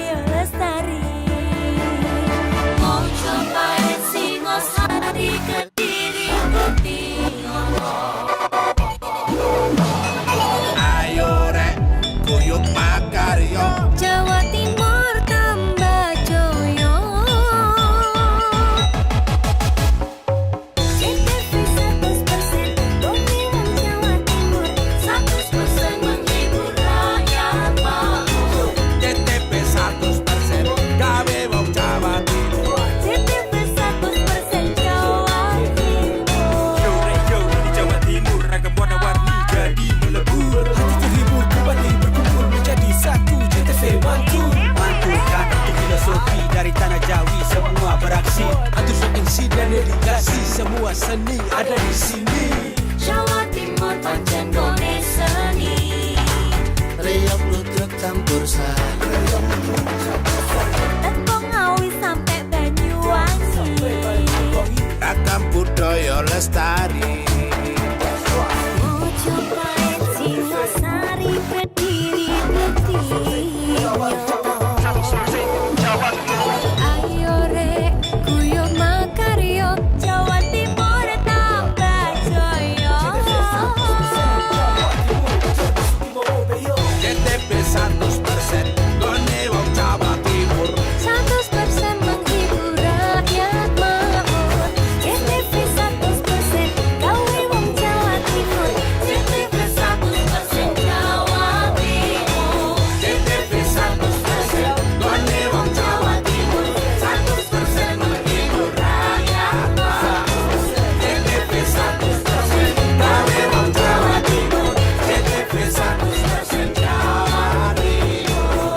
budaya lestari. Mau cobain Singosari Kediri Ayo rek guyub makarya Jawa Timur tambah joyo. CTV 100% Bumi Wong Jawa Timur 100% menghibur rakyat makmur. CTP 100% gawe wong Jawa Timur. CTV 100% Jawa Timur. Yo di Jawa Timur ragam warna-warni jadi melebur. Hati terhibur kembali berkumpul menjadi satu. JTV mantukan untuk filosofi dari tanah Jawi semua beraksi. Atur MC dan dedikasi semua seni ada di sini. Jawa Timur pancen gone seni. Riok ludruk campur sari. Teko Ngawi sampai Banyuwangi. Ragam budaya lestari. Mau cobain Singosari Kediri Ayo rek guyub makarya Jawa Timur tambah joyo. CTP 100% gone wong Jawa Timur. 100% menghibur rakyat makmur. CTV 100% gawe wong Jawa Timur. CTV 100% Jawa Timur. CTP 100% gone wong Jawa Timur. 100% menghibur rakyat makmur. CTP 100% gawe wong Jawa Timur. CTP 100% Jawa Timur.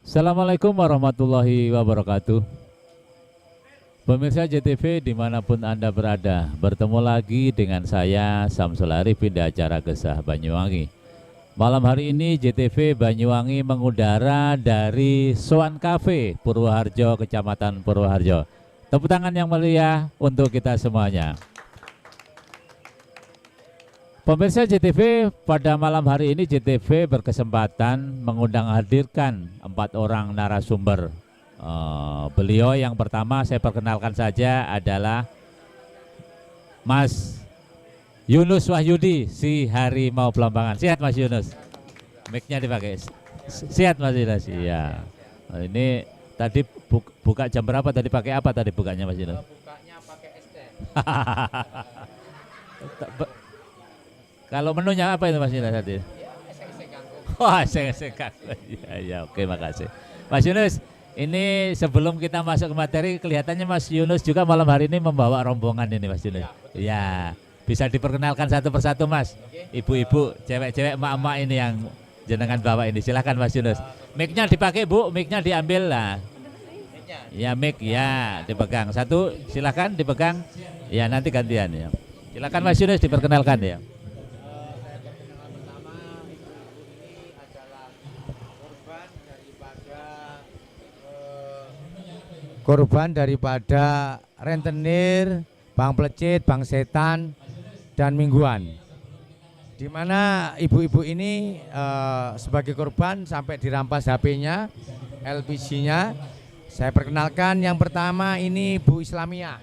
Assalamualaikum warahmatullahi wabarakatuh. Pemirsa JTV dimanapun Anda berada, bertemu lagi dengan saya Samsul Arifin di acara Gesah Banyuwangi. Malam hari ini JTV Banyuwangi mengudara dari Soan Cafe Purwoharjo, Kecamatan Purwoharjo. Tepuk tangan yang meriah untuk kita semuanya. Pemirsa JTV, pada malam hari ini JTV berkesempatan mengundang hadirkan 4 orang narasumber. Beliau yang pertama saya perkenalkan saja adalah Mas Yunus Wahyudi, si harimau Belambangan. Sehat Mas Yunus? Mic-nya dipakai. Sehat Mas Yunus? Iya. Ini tadi buka jam berapa tadi, pakai apa tadi bukanya Mas Yunus? Bukanya pakai es teh. Kalau menunya apa itu Mas Yunus tadi? Esek-esek ganggu. Wah, esek-esek ganggu. Ya, oke, makasih. Mas Yunus, ini sebelum kita masuk ke materi, kelihatannya Mas Yunus juga malam hari ini membawa rombongan ini Mas Yunus. Ya, bisa diperkenalkan satu persatu Mas. Ibu-ibu, cewek-cewek, emak-emak ini yang jenengan bawa ini. Silakan Mas Yunus. Mic-nya dipakai Bu, mic-nya diambil lah. Ya, mic ya, dipegang. Satu, silakan dipegang. Ya, nanti gantian ya. Silakan Mas Yunus diperkenalkan ya. Korban daripada rentenir, bang pelecit, bang setan, dan mingguan. Di mana ibu-ibu ini sebagai korban sampai dirampas HP-nya, LPG-nya. Saya perkenalkan yang pertama ini Bu Islamia.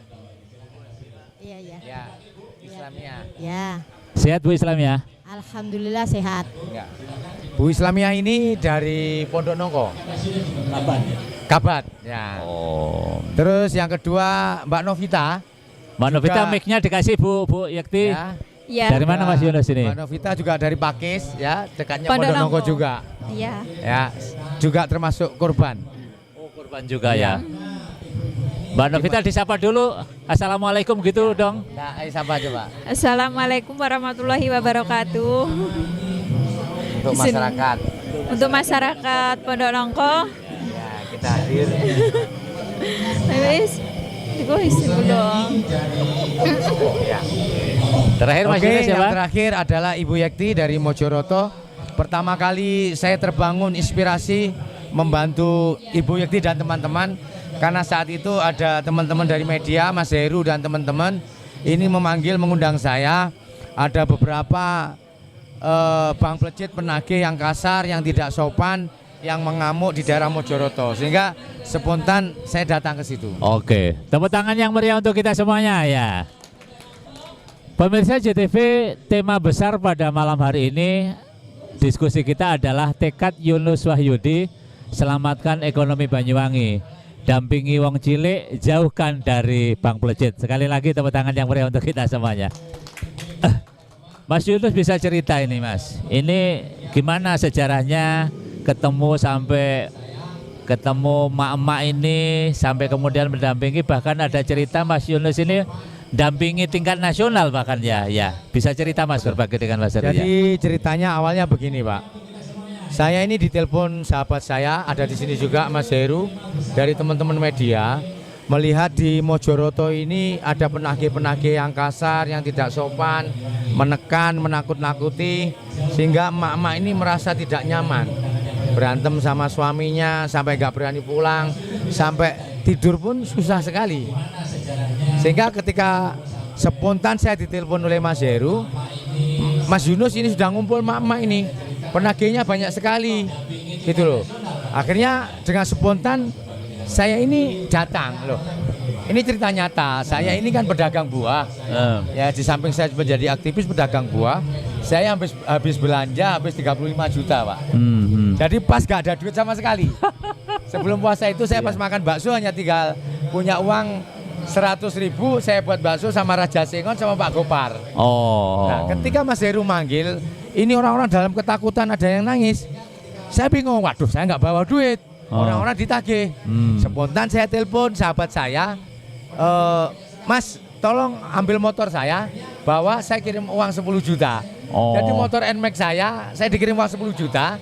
Iya, iya. Ya, Islamia. Ya, Sehat Bu Islamia? alhamdulillah sehat. Enggak. Bu Islamia ini dari Pondok Nongko. Kapan? Kabat. Ya. Oh. Terus yang kedua Mbak Novita. Mbak Novita, Juga- mic-nya dikasih Bu Yakti. Ya, Ya. Dari mana Mas Yunus ini? Mbak Novita juga dari Pakis ya, dekatnya Pondok Pondok Nongko Nongko. juga. Iya. Ya, juga termasuk korban. Oh, korban juga ya. Mbak Novita disapa dulu. Assalamualaikum gitu dong. Nah, siapa coba? Assalamualaikum warahmatullahi wabarakatuh. Untuk masyarakat. Untuk masyarakat Pondok Nongko. Ya, kita hadir. Wis. Iku isi belum. Ya. Terakhir Mas Oke, Yunus ya yang Pak. terakhir adalah Ibu Yekti dari Mojoroto. Pertama kali saya terbangun inspirasi membantu Ibu Yekti dan teman-teman karena saat itu ada teman-teman dari media, Mas Heru dan teman-teman ini mengundang saya. Ada beberapa bang plecit penagih yang kasar, yang tidak sopan, yang mengamuk di daerah Mojoroto, sehingga spontan saya datang ke situ. Oke, tepuk tangan yang meriah untuk kita semuanya ya. Pemirsa JTV, tema besar pada malam hari ini diskusi kita adalah tekad Yunus Wahyudi, selamatkan ekonomi Banyuwangi, dampingi wong cilik, jauhkan dari bang plecit. Sekali lagi tepuk tangan yang meriah untuk kita semuanya. Mas Yunus bisa cerita ini Mas, ini gimana sejarahnya ketemu sampai ketemu mak-mak ini sampai kemudian mendampingi, bahkan ada cerita Mas Yunus ini dampingi tingkat nasional bahkan ya, bisa cerita Mas berbagi dengan Mas Heru ya. Jadi ceritanya awalnya begini Pak, saya ini ditelepon sahabat saya, ada di sini juga Mas Heru dari teman-teman media, melihat di Mojoroto ini ada penagih-penagih yang kasar, yang tidak sopan, menekan, menakut-nakuti, sehingga emak-emak ini merasa tidak nyaman, berantem sama suaminya, sampai nggak berani pulang, sampai tidur pun susah sekali. Sehingga ketika spontan saya ditelepon oleh Mas Heru, Mas Yunus ini sudah ngumpul emak-emak ini, penagihnya banyak sekali, gitu loh. Akhirnya dengan spontan saya ini datang loh. Ini cerita nyata. Saya ini kan pedagang buah. Ya di samping saya menjadi aktivis pedagang buah, saya habis belanja habis 35 juta, Pak. Jadi pas gak ada duit sama sekali. Sebelum puasa itu saya pas makan bakso hanya tinggal punya uang 100.000, saya buat bakso sama Raja Sengon sama Pak Gopar. Oh. Nah, ketika Mas Heru manggil, ini orang-orang dalam ketakutan, ada yang nangis. Saya bingung, waduh saya nggak bawa duit. Orang-orang ditagih. Spontan saya telepon sahabat saya, Mas tolong ambil motor saya, bawa saya kirim uang 10 juta. Jadi motor NMAX saya dikirim uang 10 juta.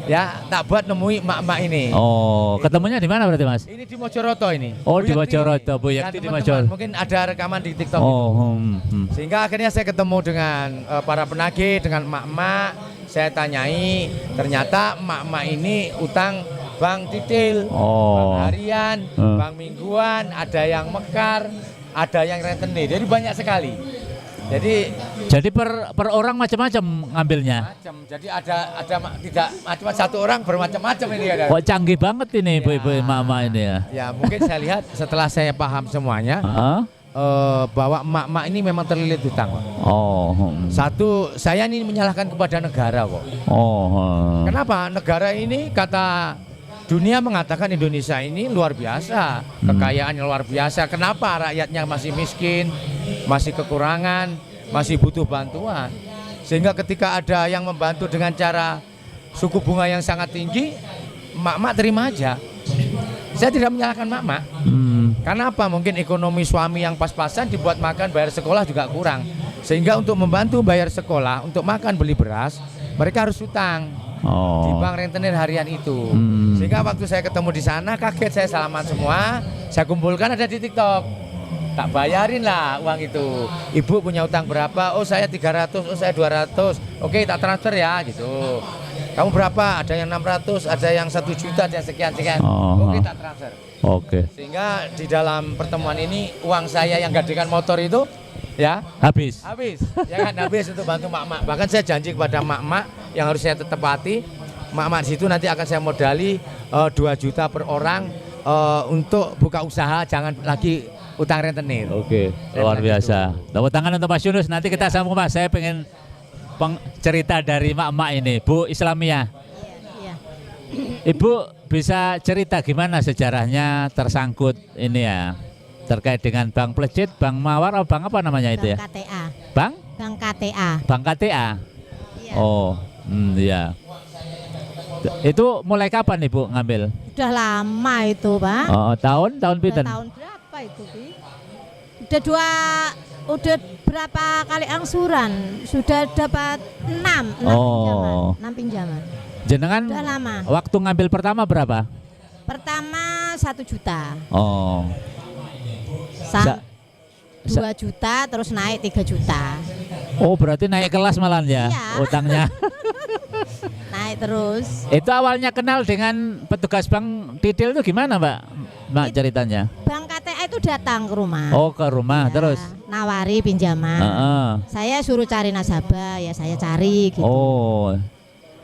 Ya, tak buat nemui mak-mak ini. Oh, ketemunya di mana berarti Mas? Ini di Mojoroto ini. Oh, di Bu Yekti. Mojoroto, Bu Dan Yekti di teman-teman, Mojoroto. mungkin ada rekaman di TikTok. Oh, Sehingga akhirnya saya ketemu dengan para penagih, dengan mak-mak. Saya tanyai, ternyata mak-mak ini utang bank titil, bank harian, bank mingguan, ada yang mekar, ada yang rentenir. Jadi banyak sekali. Jadi per orang macam-macam ngambilnya. macam. Jadi ada tidak macam satu orang bermacam-macam ini ada. Kok canggih banget ini ibu-ibu mama ini ya. Ya mungkin saya lihat setelah saya paham semuanya bahwa emak-emak ini memang terlilit hutang, Pak. Satu, saya ini menyalahkan kepada negara kok. Kenapa? Negara ini kata dunia mengatakan Indonesia ini luar biasa, kekayaannya luar biasa. Kenapa rakyatnya masih miskin, masih kekurangan, masih butuh bantuan? Sehingga ketika ada yang membantu dengan cara suku bunga yang sangat tinggi, mak-mak terima aja. Saya tidak menyalahkan mak-mak. Karena apa? Mungkin ekonomi suami yang pas-pasan dibuat makan, bayar sekolah juga kurang. Sehingga untuk membantu bayar sekolah, untuk makan beli beras, mereka harus utang di bank rentenir harian itu. Sehingga waktu saya ketemu di sana kaget, saya salaman semua, saya kumpulkan ada di TikTok. Tak bayarin lah uang itu. Ibu punya utang berapa? Oh saya 300, oh saya 200. Oke tak transfer ya gitu. Kamu berapa? Ada yang 600, ada yang 1 juta, ada yang sekian-sekian. Oke tak transfer. Oke. Sehingga di dalam pertemuan ini uang saya yang gadekan motor itu ya Habis. ya kan habis untuk bantu mak-mak. Bahkan saya janji kepada mak-mak yang harus saya tepati, mak-mak di situ nanti akan saya modali 2 juta per orang untuk buka usaha, jangan lagi utang rentenir. Oke, luar biasa. Tepuk tangan untuk Mas Yunus. Nanti kita sambung Mas. Saya pengen cerita dari mak-mak ini, Bu Islamiyah. Iya. Ibu bisa cerita gimana sejarahnya tersangkut ini ya, terkait dengan Bank Plecit, Bank Mawar, atau Bank apa namanya itu ya? KTA. Bank Bank KTA. Bank KTA. Iya. Oh, iya. Itu mulai kapan Ibu ngambil? Udah lama itu, Pak. Oh, tahun Udah pinten? tahun berapa itu, Bi? Udah berapa kali angsuran? Sudah dapat 6 Oh. pinjaman. 6 pinjaman. Jenengan Udah lama. waktu ngambil pertama berapa? Pertama 1 juta. Oh. Sa- 2 juta terus naik 3 juta. Oh, berarti naik kelas malah ya Iya. utangnya. Naik terus. Itu awalnya kenal dengan petugas bank Tidil itu gimana, Mbak? Mbak ceritanya? Bank KTA itu datang ke rumah. Oh, ke rumah Ya, terus. nawari pinjaman. Heeh. Saya suruh cari nasabah, ya saya cari gitu. Oh.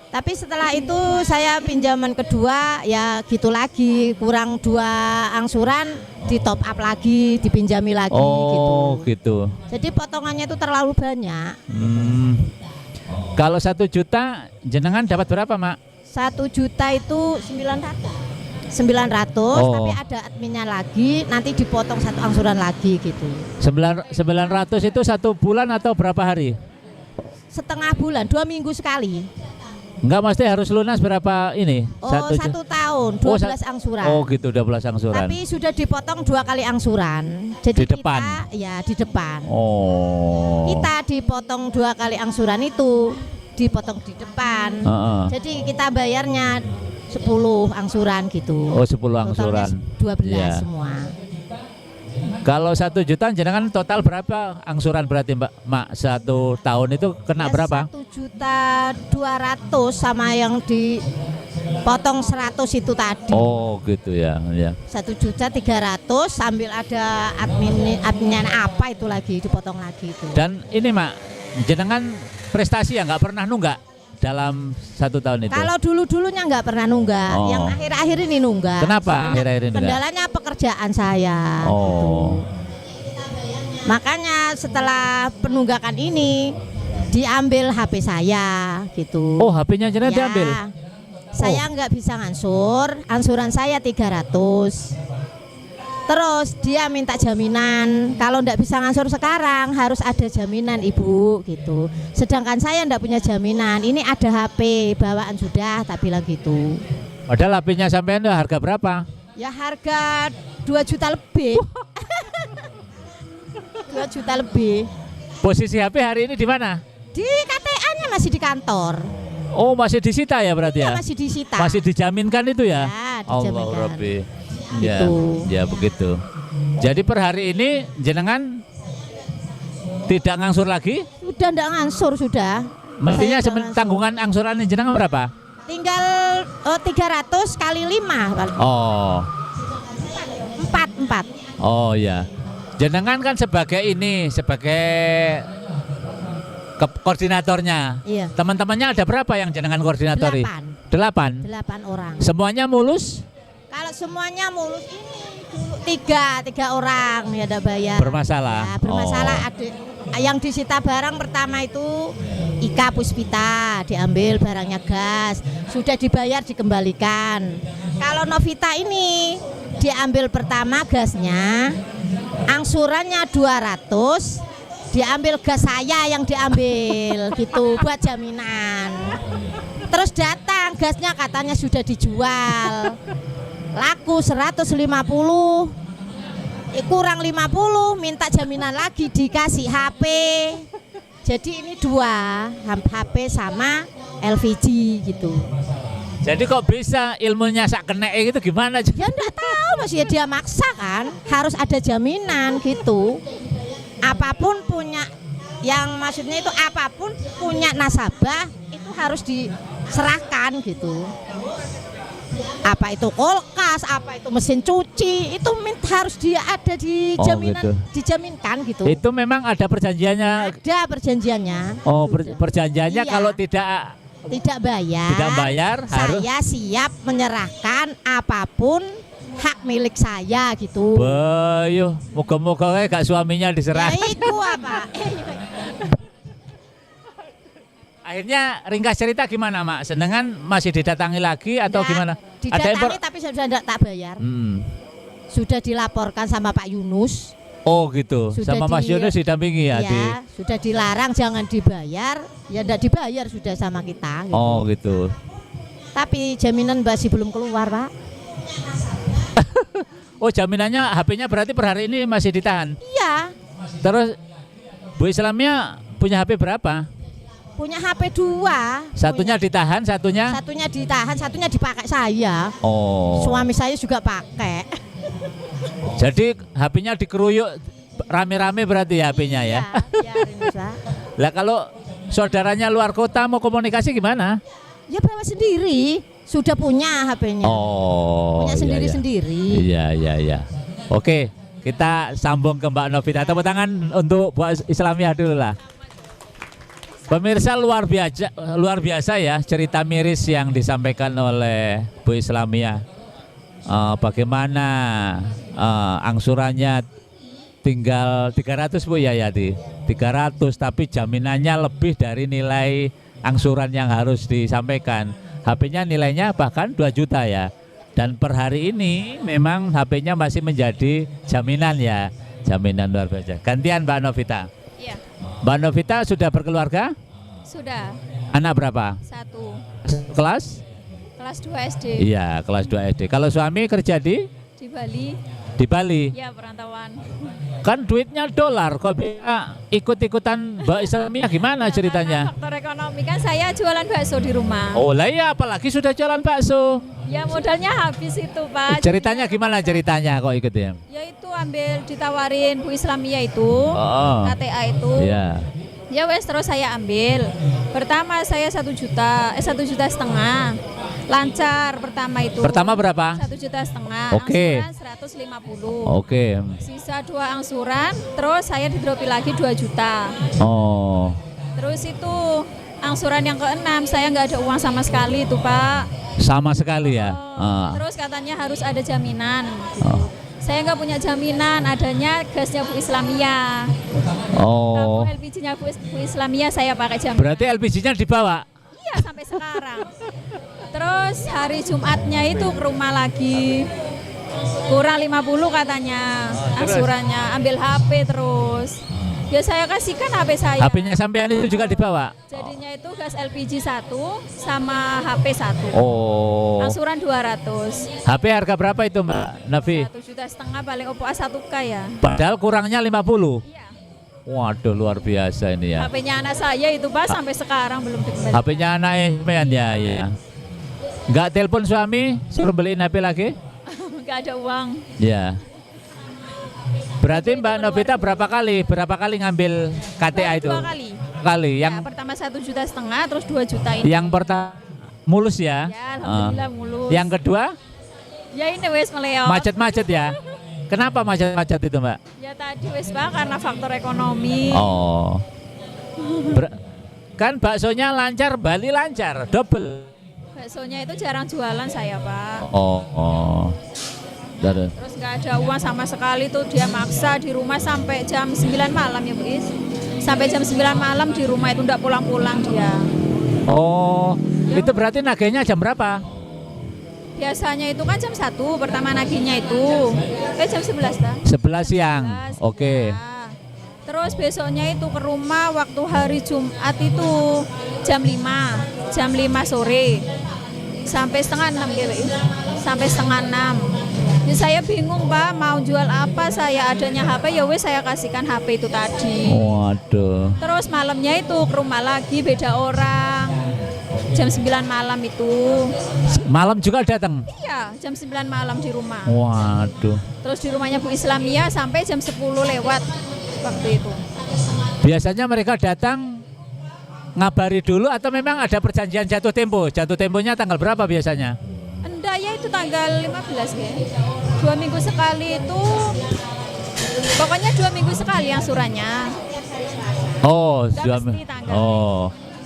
Tapi setelah itu saya pinjaman kedua ya gitu lagi, kurang 2 angsuran di top up lagi, dipinjami lagi Oh, gitu. gitu. Jadi potongannya itu terlalu banyak. Kalau 1 juta jenengan dapat berapa, Mak? 1 juta itu 900, Oh. tapi ada adminnya lagi, nanti dipotong 1 angsuran lagi gitu. 900 itu 1 bulan atau berapa hari? Setengah bulan, 2 minggu sekali. Enggak, mesti harus lunas berapa ini? Oh, 1 1 tahun, 12 angsuran. Oh, gitu, 12 angsuran. Tapi sudah dipotong 2 kali angsuran. Jadi Di depan? kita, ya di depan. Oh. Kita dipotong 2 kali angsuran itu dipotong di depan. Heeh. Jadi kita bayarnya 10 angsuran gitu. Oh, 10 angsuran. Totalnya 12 Iya. semua. Kalau 1 juta jenengan total berapa angsuran berarti, Mbak? Mak, 1 tahun itu kena berapa? 1.200.000 sama yang dipotong 100 itu tadi. Oh, gitu ya. Ya. 1.300.000 sambil ada adminnya apa itu lagi dipotong lagi itu. Dan ini, Mak, jenengan prestasi ya nggak pernah nunggak dalam 1 tahun itu? Kalau dulu-dulunya nggak pernah nunggak, Oh. yang akhir-akhir ini nunggak. Kenapa Soalnya akhir-akhir ini nunggak? kendalanya pekerjaan saya. Oh. Gitu. Makanya setelah penunggakan ini diambil HP saya gitu. Oh, HP-nya jenengan Ya, diambil? Saya nggak bisa ngansur, angsuran saya 300. Terus dia minta jaminan, kalau nggak bisa ngansur sekarang harus ada jaminan ibu gitu. Sedangkan saya nggak punya jaminan, ini ada HP bawaan sudah, tak bilang gitu. Padahal HP-nya sampean itu harga berapa? Ya harga 2 juta lebih. 2 juta lebih. Posisi HP hari ini di mana? Di KTA-nya masih di kantor. Oh, masih disita ya berarti ya? Ya, masih disita. Masih dijaminkan itu ya? Ya, dijaminkan. Allah Rabbi. Gitu. Ya begitu. Jadi per hari ini jenengan tidak ngangsur lagi? Sudah ndak ngansur sudah. Mestinya Saya nggak ngansur. tanggungan angsuran jenengan berapa? Tinggal 300 kali 5 kali. Oh. 4. Oh ya. Jenengan kan sebagai ini, sebagai koordinatornya. Iya. Teman-temannya ada berapa yang jenengan koordinatori? 8. 8 orang. Semuanya mulus? Kalau semuanya mulus ini dulu 3 orang ya ada bayar. Bermasalah. Ya, bermasalah. Oh. Ada yang disita barang pertama itu Ika Puspita, diambil barangnya gas, sudah dibayar dikembalikan. Kalau Novita ini diambil pertama gasnya, angsurannya 200, diambil gas saya yang diambil gitu buat jaminan. Terus datang gasnya katanya sudah dijual. Laku 150, kurang 50, minta jaminan lagi dikasih HP. Jadi ini 2, HP sama LPG gitu. Jadi kok bisa ilmunya sak kena gitu gimana? Ya enggak tahu Mas, ya dia maksa kan, harus ada jaminan gitu. Apapun punya, yang maksudnya itu apapun punya nasabah itu harus diserahkan gitu. Apa itu kulkas, apa itu mesin cuci, itu harus dia ada di Oh, jaminan, gitu. dijaminkan gitu. Itu memang ada perjanjiannya. Ada perjanjiannya. Oh, perjanjiannya Iya. kalau tidak Tidak bayar, harus saya siap menyerahkan apapun hak milik saya gitu. Bayu, moga-moga gak suaminya Ya diserah. itu apa? Akhirnya ringkas cerita gimana, Mak? Senengan masih didatangi lagi atau Ya, gimana? Didatangi tapi sudah tidak tak bayar. Hmm. Sudah dilaporkan sama Pak Yunus. Oh gitu. Sudah Sama Mas Yunus didampingi ya, di. Ya, sudah dilarang jangan dibayar, ya enggak dibayar sudah sama kita. Gitu. Oh gitu. Tapi jaminan masih belum keluar, Pak. Oh jaminannya HP-nya berarti per hari ini masih ditahan. Iya, Terus Bu Islamia punya HP berapa? punya HP 2. Satunya ditahan, satunya. Satunya ditahan, satunya dipakai saya. Oh. Suami saya juga pakai. Jadi HP-nya dikeruyuk rame-rame berarti ya HP-nya ya. Biarin, Pak. Lah kalau saudaranya luar kota mau komunikasi gimana? Ya bawa sendiri, sudah punya HP-nya. Oh. Punya sendiri-sendiri. Iya, iya, iya. Oke, kita sambung ke Mbak Novita. Tepuk tangan untuk Bu Islamia dulu lah. Pemirsa luar biasa ya cerita miris yang disampaikan oleh Bu Islamia. Bagaimana angsurannya tinggal 300 Bu ya Yati. 300 tapi jaminannya lebih dari nilai angsuran yang harus disampaikan. HP-nya nilainya bahkan 2 juta ya. Dan per hari ini memang HP-nya masih menjadi jaminan ya. Jaminan luar biasa. Gantian Mbak Novita. Iya. Mbak Novita sudah berkeluarga? Sudah. Anak berapa? 1. Kelas? Kelas 2 SD. Iya, kelas 2 SD. Kalau suami kerja di Bali. di Bali. Ya, perantauan. Kan duitnya dolar, kok bisa ikut-ikutan Mbak Islamia gimana ceritanya? Karena faktor ekonomi kan saya jualan bakso di rumah. Oh lah ya, apalagi sudah jualan bakso. Ya modalnya habis itu, Pak. Ceritanya gimana ceritanya kok ikut ya? Ya itu ambil ditawarin Bu Islamia itu, Oh. KTA itu. Iya. Ya wes terus saya ambil. Pertama saya 1 juta, 1,5 juta. Lancar pertama itu. Pertama berapa? 1,5 juta. Oke. Angsuran 150. Oke. Sisa 2 angsuran, terus saya didropi lagi 2 juta. Oh. Terus itu angsuran yang ke-6 saya nggak ada uang sama sekali itu, Pak. Sama sekali ya. Terus katanya harus ada jaminan. Gitu. Oh. Saya nggak punya jaminan, adanya gasnya Bu Islamia. Oh. Kalau LPG-nya Bu Islamia saya pakai jaminan. Berarti LPG-nya dibawa? Iya sampai sekarang. Terus hari Jumatnya itu ke rumah lagi. Kurang 50 katanya angsurannya. Ambil HP terus. Ya saya kasihkan HP saya. HP-nya sampean itu juga dibawa? Jadinya itu gas LPG 1 sama HP 1. Oh. Angsuran 200. HP harga berapa itu Mbak Nafi? 1,5 juta paling Oppo A1K ya. Padahal kurangnya 50. Iya. Waduh luar biasa ini ya. HP-nya anak saya itu Pak sampai sekarang belum dikembalikan. HP-nya anak sampean ya, ya. Enggak telepon suami suruh beliin HP lagi? Enggak ada uang. Ya. Berarti Mbak Novita berapa kali ngambil KTA itu? 2 kali. Kali. Yang Ya, pertama 1,5 juta, terus 2 juta ini. yang pertama mulus ya? Ya, alhamdulillah mulus. Yang kedua Ya ini wes meleot. macet-macet ya? Kenapa macet-macet itu Mbak? Ya tadi wes Pak karena faktor ekonomi. Oh. Kan baksonya lancar, Bali lancar, double. Baksonya itu jarang jualan saya Pak. Oh. Terus nggak ada uang sama sekali tuh dia maksa di rumah sampai jam 9 malam ya Bu Is. Sampai jam 9 malam di rumah itu enggak pulang-pulang dia. Oh, itu berarti nagihnya jam berapa? Biasanya itu kan jam 1 pertama nagihnya itu. Jam 11 dah. 11 siang. 11, Oke. ya. Terus besoknya itu ke rumah waktu hari Jumat itu jam 5 sore. Sampai setengah 6 gitu. Sampai setengah 6. Ya saya bingung Pak mau jual apa, saya adanya HP ya wes saya kasihkan HP itu tadi. Waduh. Terus malamnya itu ke rumah lagi beda orang. Jam 9 malam itu. Malam juga datang? Iya, jam 9 malam di rumah. Waduh. Terus di rumahnya Bu Islamia sampai jam 10 lewat waktu itu. Biasanya mereka datang ngabari dulu atau memang ada perjanjian jatuh tempo? Jatuh temponya tanggal berapa biasanya? Enggak ya itu tanggal 15 ya. 2 minggu sekali itu. Pokoknya 2 minggu sekali angsurannya. Oh, Nggak mesti tanggal. oh.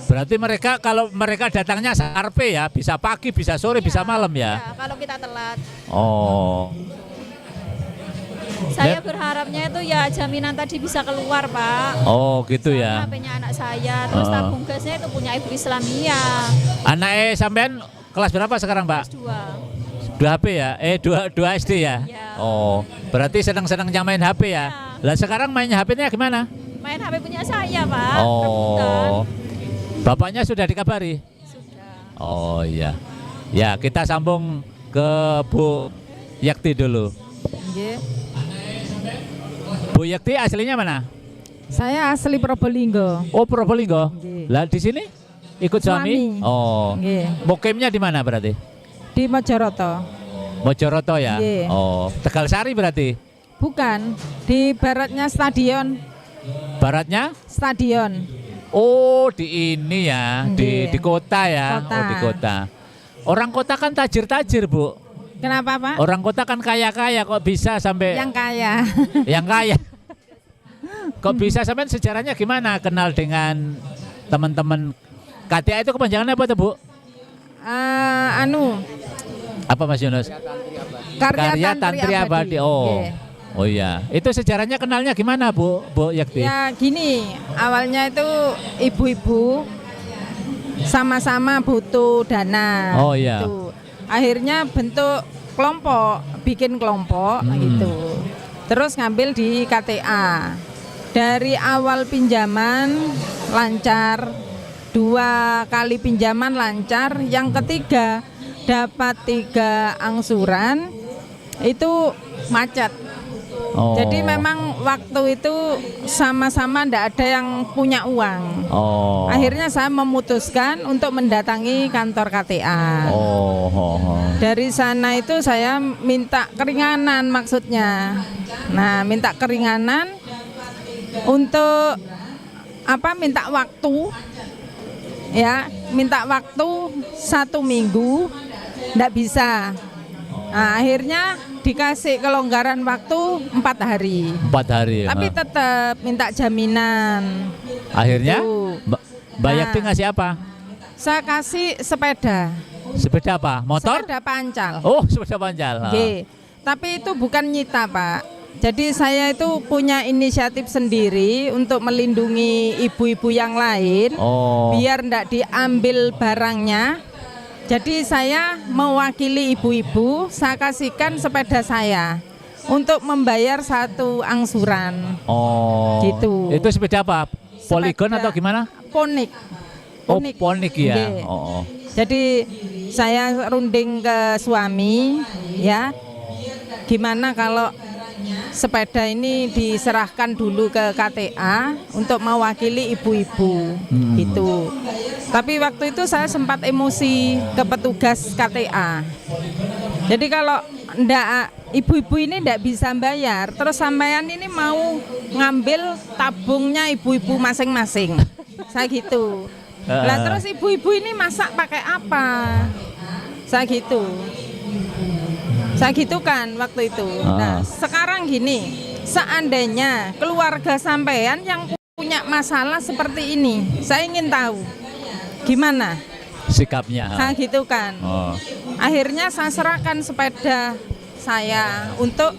Berarti mereka kalau mereka datangnya sarpe ya, bisa pagi, bisa sore, bisa malam ya. Ya, kalau kita telat. Oh. Saya berharapnya itu ya jaminan tadi bisa keluar Pak. Oh, gitu ya. HP-nya anak saya, terus tabung gasnya itu punya Ibu Islamia. Anaknya sampean kelas berapa sekarang, Pak? Kelas 2. 2 HP ya? 2 SD ya? Iya. Oh, berarti senang-senang nyamain HP ya? Ya. Lah sekarang mainnya HP-nya gimana? Main HP punya saya, Pak. Oh. Bapaknya sudah dikabari? Sudah. Oh iya. Ya, kita sambung ke Bu Yakti dulu. Nggih. Bu Yakti aslinya mana? Saya asli Probolinggo. Oh, Probolinggo. Nggih. Lah di sini ikut suami? Suami. Oh. Nggih. Mukimnya di mana berarti? Di Mojoroto. Mojoroto ya? Nggih. Oh, Tegalsari berarti? Bukan, di baratnya stadion. Baratnya? Stadion. Oh, di ini ya, Nggih. di kota ya. Kota. Oh, di kota. Orang kota kan tajir-tajir, Bu. Kenapa, Pak? Orang kota kan kaya-kaya, kok bisa sampai Yang kaya. yang kaya. Kok bisa sampai sejarahnya gimana kenal dengan teman-teman KTA itu kepanjangannya apa tuh, Bu? Apa Mas Yunus? Karya Tantri Abadi. Oh. Nggih. Oh iya. Itu sejarahnya kenalnya gimana, Bu? Bu Yakti? Ya gini, awalnya itu ibu-ibu sama-sama butuh dana. Oh, iya. Gitu. Akhirnya bentuk kelompok, bikin kelompok gitu. Terus ngambil di KTA. Dari awal pinjaman lancar, 2 kali pinjaman lancar, yang ketiga dapat 3 angsuran itu macet. Oh. Jadi memang waktu itu sama-sama ndak ada yang punya uang. Oh. Akhirnya saya memutuskan untuk mendatangi kantor KTA. Oh. Dari sana itu saya minta keringanan maksudnya. Nah, minta keringanan untuk apa? Minta waktu. Ya, minta waktu 1 minggu ndak bisa. Nah, akhirnya dikasih kelonggaran waktu 4 hari. 4 hari. Tapi tetap minta jaminan. Akhirnya Gitu. Mbak Nah. Yakti ngasih apa? Saya kasih sepeda. Sepeda apa? Motor? Sepeda pancal. Oh, sepeda pancal. Nggih. Tapi itu bukan nyita, Pak. Jadi saya itu punya inisiatif sendiri untuk melindungi ibu-ibu yang lain. Oh. Biar ndak diambil barangnya. Jadi saya mewakili ibu-ibu, saya kasihkan sepeda saya untuk membayar 1 angsuran. Oh. Gitu. Itu sepeda apa? Polygon Sepeda atau gimana? Ponik. Oh, ponik ya. Nggih. Oh. Jadi saya runding ke suami, ya. Gimana kalau sepeda ini diserahkan dulu ke KTA untuk mewakili ibu-ibu, gitu. Tapi waktu itu saya sempat emosi ke petugas KTA. Jadi kalau ndak ibu-ibu ini ndak bisa bayar, terus sampean ini mau ngambil tabungnya ibu-ibu masing-masing. Saya gitu. Lah terus ibu-ibu ini masak pakai apa? Saya gitu. Saya gitu kan waktu itu. Nah, sekarang gini, seandainya keluarga sampean yang punya masalah seperti ini, saya ingin tahu gimana Sikapnya. saya gitu kan. Oh. Akhirnya saya serahkan sepeda saya untuk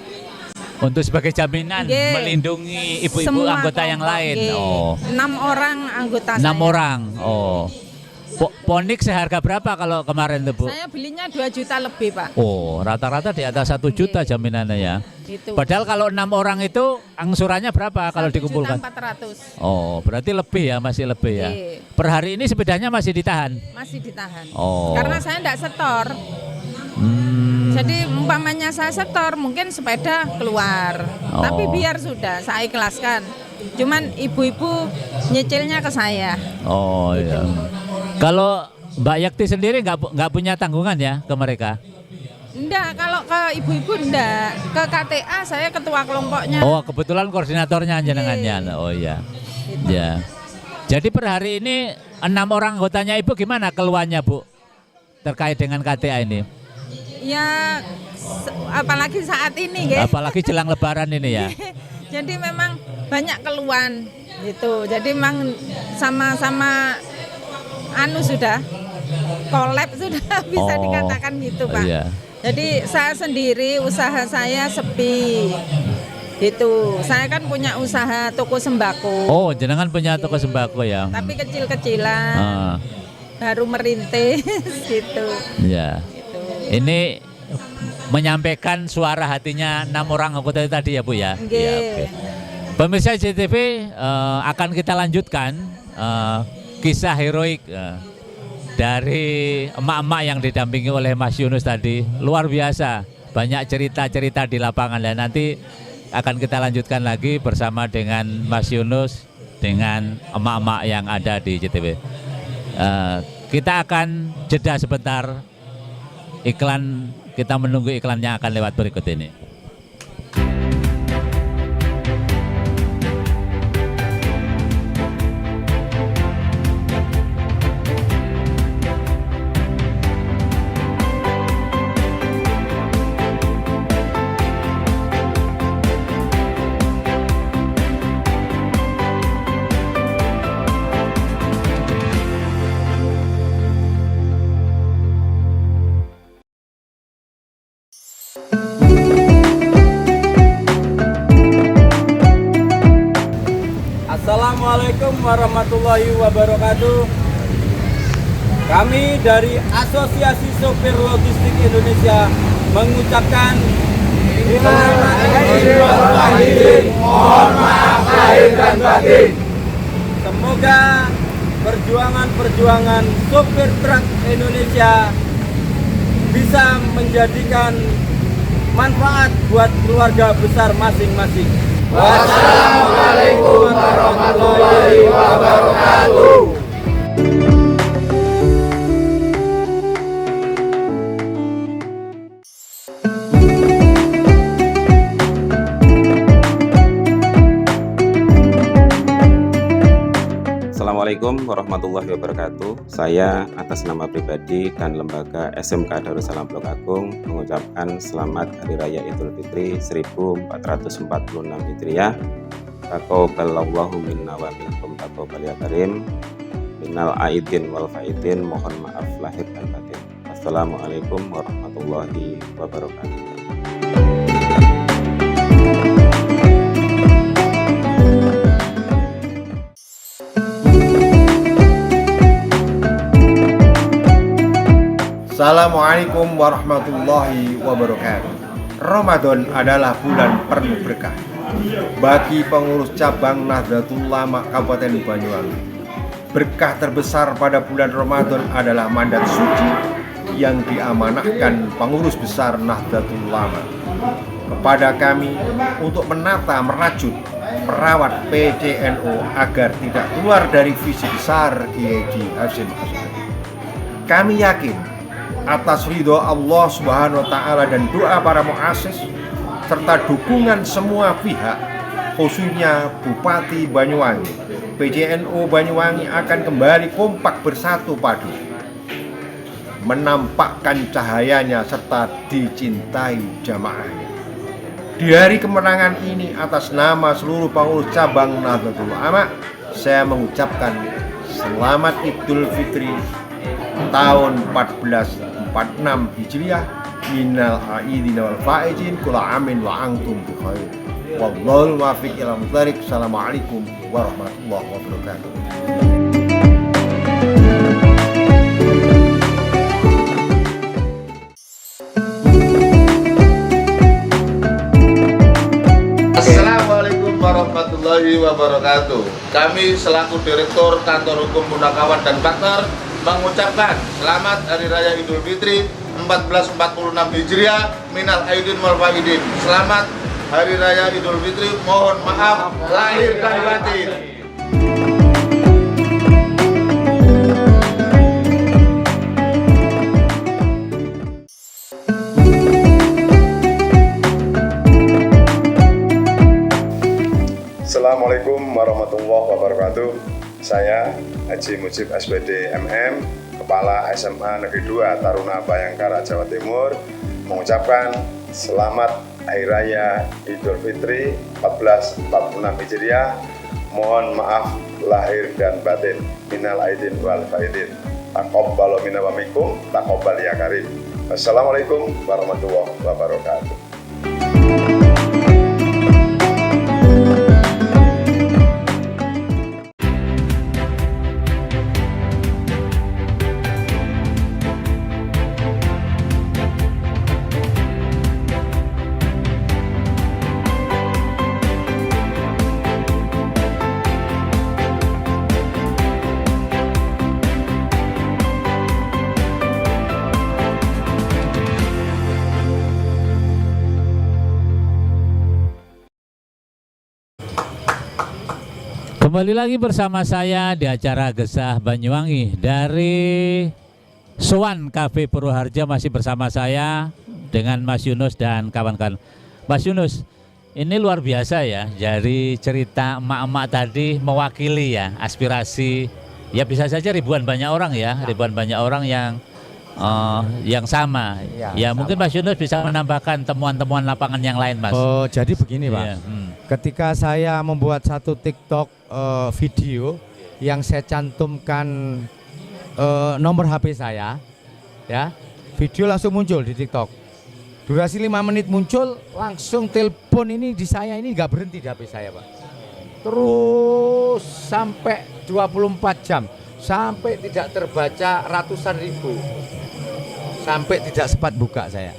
sebagai jaminan Nggih. melindungi ibu-ibu semua anggota yang kelompok. lain. Nggih. Oh. 6 orang anggota 6 saya. orang. Oh. Ponik seharga berapa kalau kemarin tuh, Bu? Saya belinya 2 juta lebih, Pak. Oh, rata-rata di atas 1 juta jaminannya ya. Gitu. Padahal kalau 6 orang itu angsurannya berapa kalau 1 dikumpulkan? juta 400. Oh, berarti lebih ya, masih lebih ya. Iya. Per hari ini sepedanya masih ditahan. Masih ditahan. Oh. Karena saya enggak setor. Jadi umpamanya saya setor, mungkin sepeda keluar. Oh. Tapi biar sudah, saya ikhlaskan. Cuman ibu-ibu nyicilnya ke saya. Oh iya. Kalau Mbak Yakti sendiri nggak punya tanggungan ya ke mereka? Enggak, kalau ke ibu-ibu enggak. Ke KTA saya ketua kelompoknya. Oh, kebetulan koordinatornya jenengannya. Oh iya. Ya. Jadi per hari ini 6 orang anggotanya Ibu gimana keluhannya, Bu? Terkait dengan KTA ini? Ya, apalagi saat ini, guys. Apalagi jelang lebaran ini ya. Jadi memang banyak keluhan gitu. Jadi memang sama-sama sudah collab sudah bisa Oh, dikatakan gitu, Pak. iya. Jadi saya sendiri usaha saya sepi. Gitu. Saya kan punya usaha toko sembako. Oh, jenengan punya toko sembako ya? Tapi kecil-kecilan. Ah, Baru merintis gitu. ya. Gitu. Ini menyampaikan suara hatinya 6 orang anggota itu tadi ya, Bu ya? Nggih. Ya, oke. Pemirsa JTV, akan kita lanjutkan kisah heroik dari emak-emak yang didampingi oleh Mas Yunus tadi. Luar biasa, banyak cerita-cerita di lapangan, dan nanti akan kita lanjutkan lagi bersama dengan Mas Yunus dengan emak-emak yang ada di JTV. Kita akan jeda sebentar, iklan, kita menunggu iklan yang akan lewat berikut ini. Assalamualaikum warahmatullahi wabarakatuh. Kami dari Asosiasi Sopir Logistik Indonesia mengucapkan selamat Idul, mohon maaf lahir dan batin. Semoga perjuangan sopir truk Indonesia bisa menjadikan manfaat buat keluarga besar masing-masing. Wassalamualaikum warahmatullahi wabarakatuh. Assalamualaikum warahmatullahi wabarakatuh. Saya atas nama pribadi dan lembaga SMK Darussalam Blok Agung mengucapkan selamat Hari Raya Idul Fitri 1446 Hijriah. Taqabbalallahu minna wa minkum taqabbal ya karim. Minal aidin wal faidin, mohon maaf lahir dan batin. Assalamualaikum warahmatullahi wabarakatuh. Assalamualaikum warahmatullahi wabarakatuh. Ramadan adalah bulan penuh berkah bagi pengurus cabang Nahdlatul Ulama Kabupaten Banyuwangi. Berkah terbesar pada bulan Ramadan adalah mandat suci yang diamanahkan pengurus besar Nahdlatul Ulama kepada kami untuk menata, merajut, merawat PCNO agar tidak keluar dari visi besar Kiai Hasyim Asy'ari. Kami yakin atas ridho Allah Subhanahu wa Ta'ala dan doa para muassis serta dukungan semua pihak, khususnya Bupati Banyuwangi, PCNO Banyuwangi akan kembali kompak bersatu padu, menampakkan cahayanya serta dicintai jamaahnya. Di hari kemenangan ini, atas nama seluruh pengurus cabang Nahdlatul Ulama, saya mengucapkan selamat Idul Fitri tahun 1446 Hijriah, minal aidin wal faizin, kula amin wa antum bi khair. Wallahul muwaffiq ila thariq. Assalamualaikum warahmatullahi wabarakatuh. Assalamualaikum warahmatullahi wabarakatuh. Kami selaku Direktur Kantor Hukum Punakawan dan Partner mengucapkan selamat Hari Raya Idul Fitri 1446 Hijriah, minal aidin wal faidin. Selamat Hari Raya Idul Fitri, mohon maaf lahir dan batin. Assalamualaikum warahmatullahi wabarakatuh. Saya Haji Mujib SPD MM, Kepala SMA Negeri 2 Taruna Bayangkara, Jawa Timur, mengucapkan selamat Hari Raya Idul Fitri 1446 Hijriah. Mohon maaf lahir dan batin. Minal aidin wal faidin. Taqabbal minna wa minkum taqabbal ya karim. Assalamualaikum warahmatullahi wabarakatuh. Kembali lagi bersama saya di acara Gesah Banyuwangi dari Sowan Cafe Purwoharjo, masih bersama saya dengan Mas Yunus dan kawan-kawan. Mas Yunus, ini luar biasa ya, dari cerita emak-emak tadi mewakili ya aspirasi, ya bisa saja ribuan banyak orang ya, ribuan banyak orang yang sama. Ya mungkin Mas Yunus bisa menambahkan temuan-temuan lapangan yang lain, Mas. Oh, jadi begini, Pak. Iya, Ketika saya membuat satu TikTok video yang saya cantumkan nomor HP saya, ya, video langsung muncul di TikTok. Durasi 5 menit muncul, langsung telepon ini di saya ini nggak berhenti di HP saya, Pak. Terus sampai 24 jam, sampai tidak terbaca ratusan ribu, sampai tidak sempat buka saya.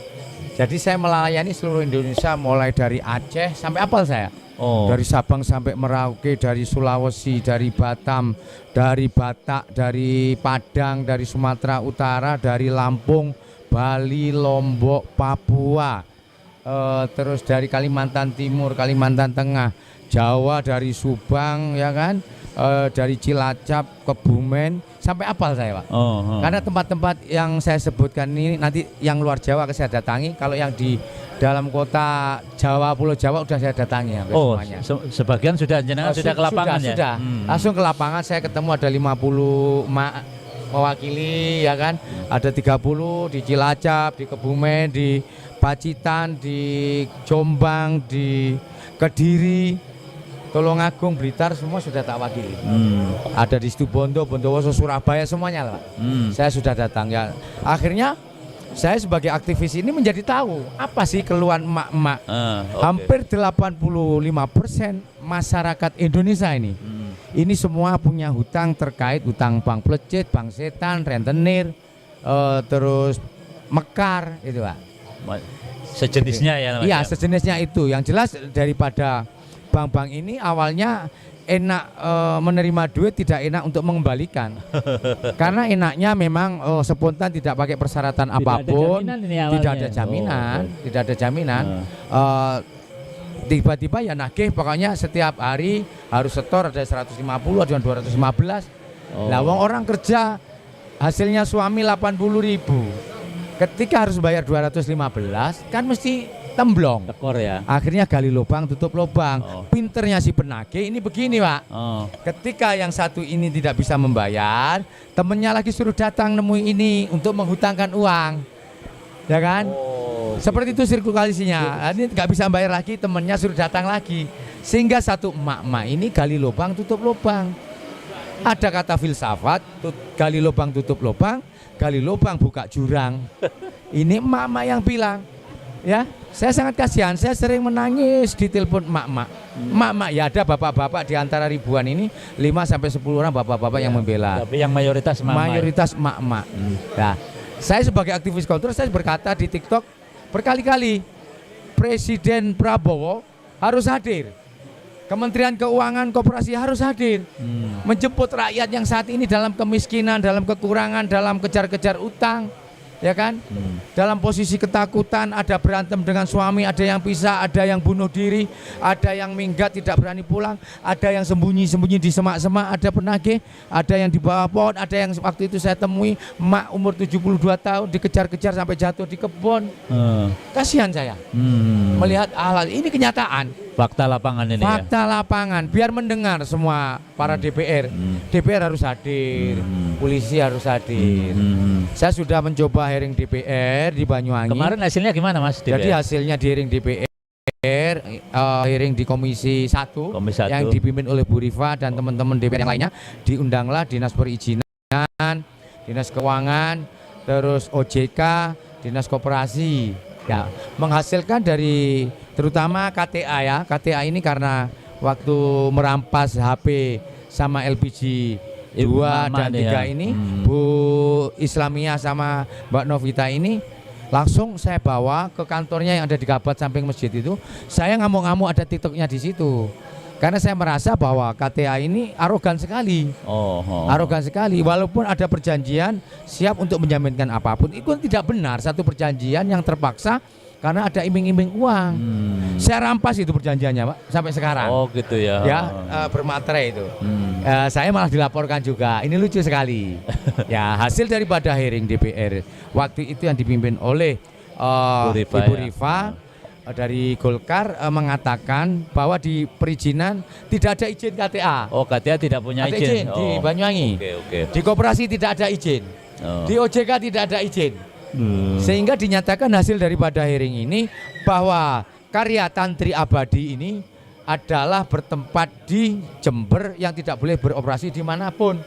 Jadi saya melayani seluruh Indonesia, mulai dari Aceh sampai apal saya. Dari Sabang sampai Merauke, dari Sulawesi, dari Batam, dari Batak, dari Padang, dari Sumatera Utara, dari Lampung, Bali, Lombok, Papua, terus dari Kalimantan Timur, Kalimantan Tengah, Jawa, dari Subang, ya kan, dari Cilacap, Kebumen, sampai apal saya, Pak. Karena tempat-tempat yang saya sebutkan ini nanti yang luar Jawa saya datangi, kalau yang di dalam kota Jawa, Pulau Jawa udah saya datangi hampir semuanya. Sebagian sudah jenengan sudah ke lapangan ya? Sudah. Langsung ke lapangan, saya ketemu ada 50 mewakili, ya kan. Ada 30 di Cilacap, di Kebumen, di Pacitan, di Jombang, di Kediri, Tulungagung, Blitar, semua sudah tak wakili. Ada di Situbondo, Bondowoso, Surabaya, semuanya lah. Saya sudah datang ya. Akhirnya saya sebagai aktivis ini menjadi tahu apa sih keluhan emak-emak. Hampir 85% masyarakat Indonesia ini. Ini semua punya hutang terkait hutang bank plecet, bank setan, rentenir, terus mekar, itu Pak. Sejenisnya ya. Iya, sejenisnya itu. Yang jelas daripada bank-bank ini awalnya enak menerima duit, tidak enak untuk mengembalikan. Karena enaknya memang spontan, tidak pakai persyaratan apapun, tidak ada jaminan, tidak ada jaminan. Tiba-tiba ya nagih, pokoknya setiap hari harus setor, ada 150, ada 215. Lah wong orang kerja hasilnya suami 80.000. Ketika harus bayar 215 kan mesti temblong. Tekor ya. Akhirnya gali lubang tutup lubang. Pinternya si penagih ini begini, Pak. Ketika yang satu ini tidak bisa membayar, temennya lagi suruh datang nemui ini untuk menghutangkan uang, ya kan? Seperti itu sirkulasinya. Ini nggak bisa bayar lagi, temennya suruh datang lagi, sehingga satu emak-emak ini gali lubang tutup lubang. Ada kata filsafat, gali lubang tutup lubang, gali lubang buka jurang. Ini emak-emak yang bilang. Ya, saya sangat kasihan, saya sering menangis di telepon emak-emak. Emak-emak, ya ada bapak-bapak di antara ribuan ini, 5-10 orang bapak-bapak yang membela. Tapi yang mayoritas emak-emak. Mayoritas emak-emak. Nah, saya sebagai aktivis kontra, saya berkata di TikTok berkali-kali, Presiden Prabowo harus hadir. Kementerian Keuangan, Koperasi harus hadir. Menjemput rakyat yang saat ini dalam kemiskinan, dalam kekurangan, dalam kejar-kejar utang. Ya kan, dalam posisi ketakutan, ada berantem dengan suami, ada yang pisah, ada yang bunuh diri, ada yang minggat tidak berani pulang, ada yang sembunyi-sembunyi di semak-semak, ada penagih, ada yang di bawah pohon, ada yang waktu itu saya temui emak umur 72 tahun dikejar-kejar sampai jatuh di kebun. Kasihan saya melihat hal ini, kenyataan. Fakta lapangan ini. Fakta lapangan, biar mendengar semua para DPR. DPR harus hadir, polisi harus hadir. Saya sudah mencoba hearing DPR di Banyuwangi. Kemarin hasilnya gimana, Mas? DPR? Jadi hasilnya di hearing DPR, hearing di Komisi 1, yang dipimpin oleh Bu Rifa dan teman-teman DPR yang lainnya. Diundanglah Dinas Perizinan, Dinas Keuangan, terus OJK, Dinas Koperasi. Ya, menghasilkan dari terutama KTA ya. KTA ini karena waktu merampas HP sama LPG 2 dan 3 ini, Bu Islamiyah sama Mbak Novita ini langsung saya bawa ke kantornya yang ada di Kabat samping masjid itu. Saya ngamuk-ngamuk, ada TikToknya di situ. Karena saya merasa bahwa KTA ini arogan sekali. Arogan sekali, walaupun ada perjanjian siap untuk menjaminkan apapun. Itu tidak benar, satu perjanjian yang terpaksa karena ada iming-iming uang. Saya rampas itu perjanjiannya Pak sampai sekarang. Oh gitu ya. Ya, bermaterai itu. Saya malah dilaporkan juga. Ini lucu sekali. Ya, hasil daripada hearing DPR waktu itu yang dipimpin oleh Ibu Rifa dari Golkar mengatakan bahwa di perizinan tidak ada izin KTA. Oh, KTA tidak punya ada izin. Di Banyuwangi. Oke. Di koperasi tidak ada izin. Di OJK tidak ada izin. Sehingga dinyatakan hasil daripada hearing ini bahwa karya Tantri Abadi ini adalah bertempat di Jember yang tidak boleh beroperasi dimanapun.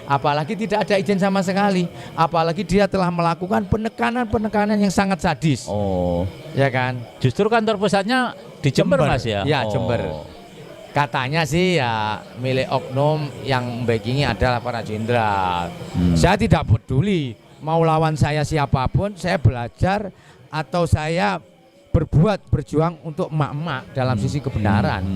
Apalagi tidak ada izin sama sekali. Apalagi dia telah melakukan penekanan yang sangat sadis. Oh, ya kan? Justru kantor pusatnya di Jember Mas ya? Ya, Jember. Katanya sih ya milik oknum yang backingi adalah para jenderal. Saya tidak peduli mau lawan saya siapapun, saya belajar atau saya berjuang untuk emak-emak dalam sisi kebenaran.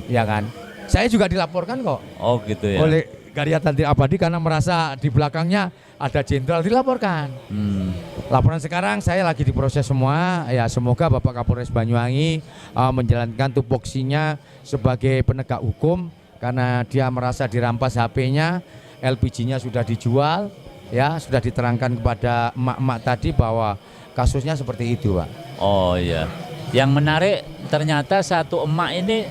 Ya kan? Saya juga dilaporkan kok. Oh gitu ya. Oleh karya Tantri Abadi karena merasa di belakangnya ada jenderal dilaporkan. Laporan sekarang saya lagi diproses semua. Ya semoga Bapak Kapolres Banyuwangi menjalankan tupoksinya sebagai penegak hukum karena dia merasa dirampas HP-nya, LPG-nya sudah dijual, ya sudah diterangkan kepada emak-emak tadi bahwa kasusnya seperti itu, Pak. Oh iya. Yang menarik ternyata satu emak ini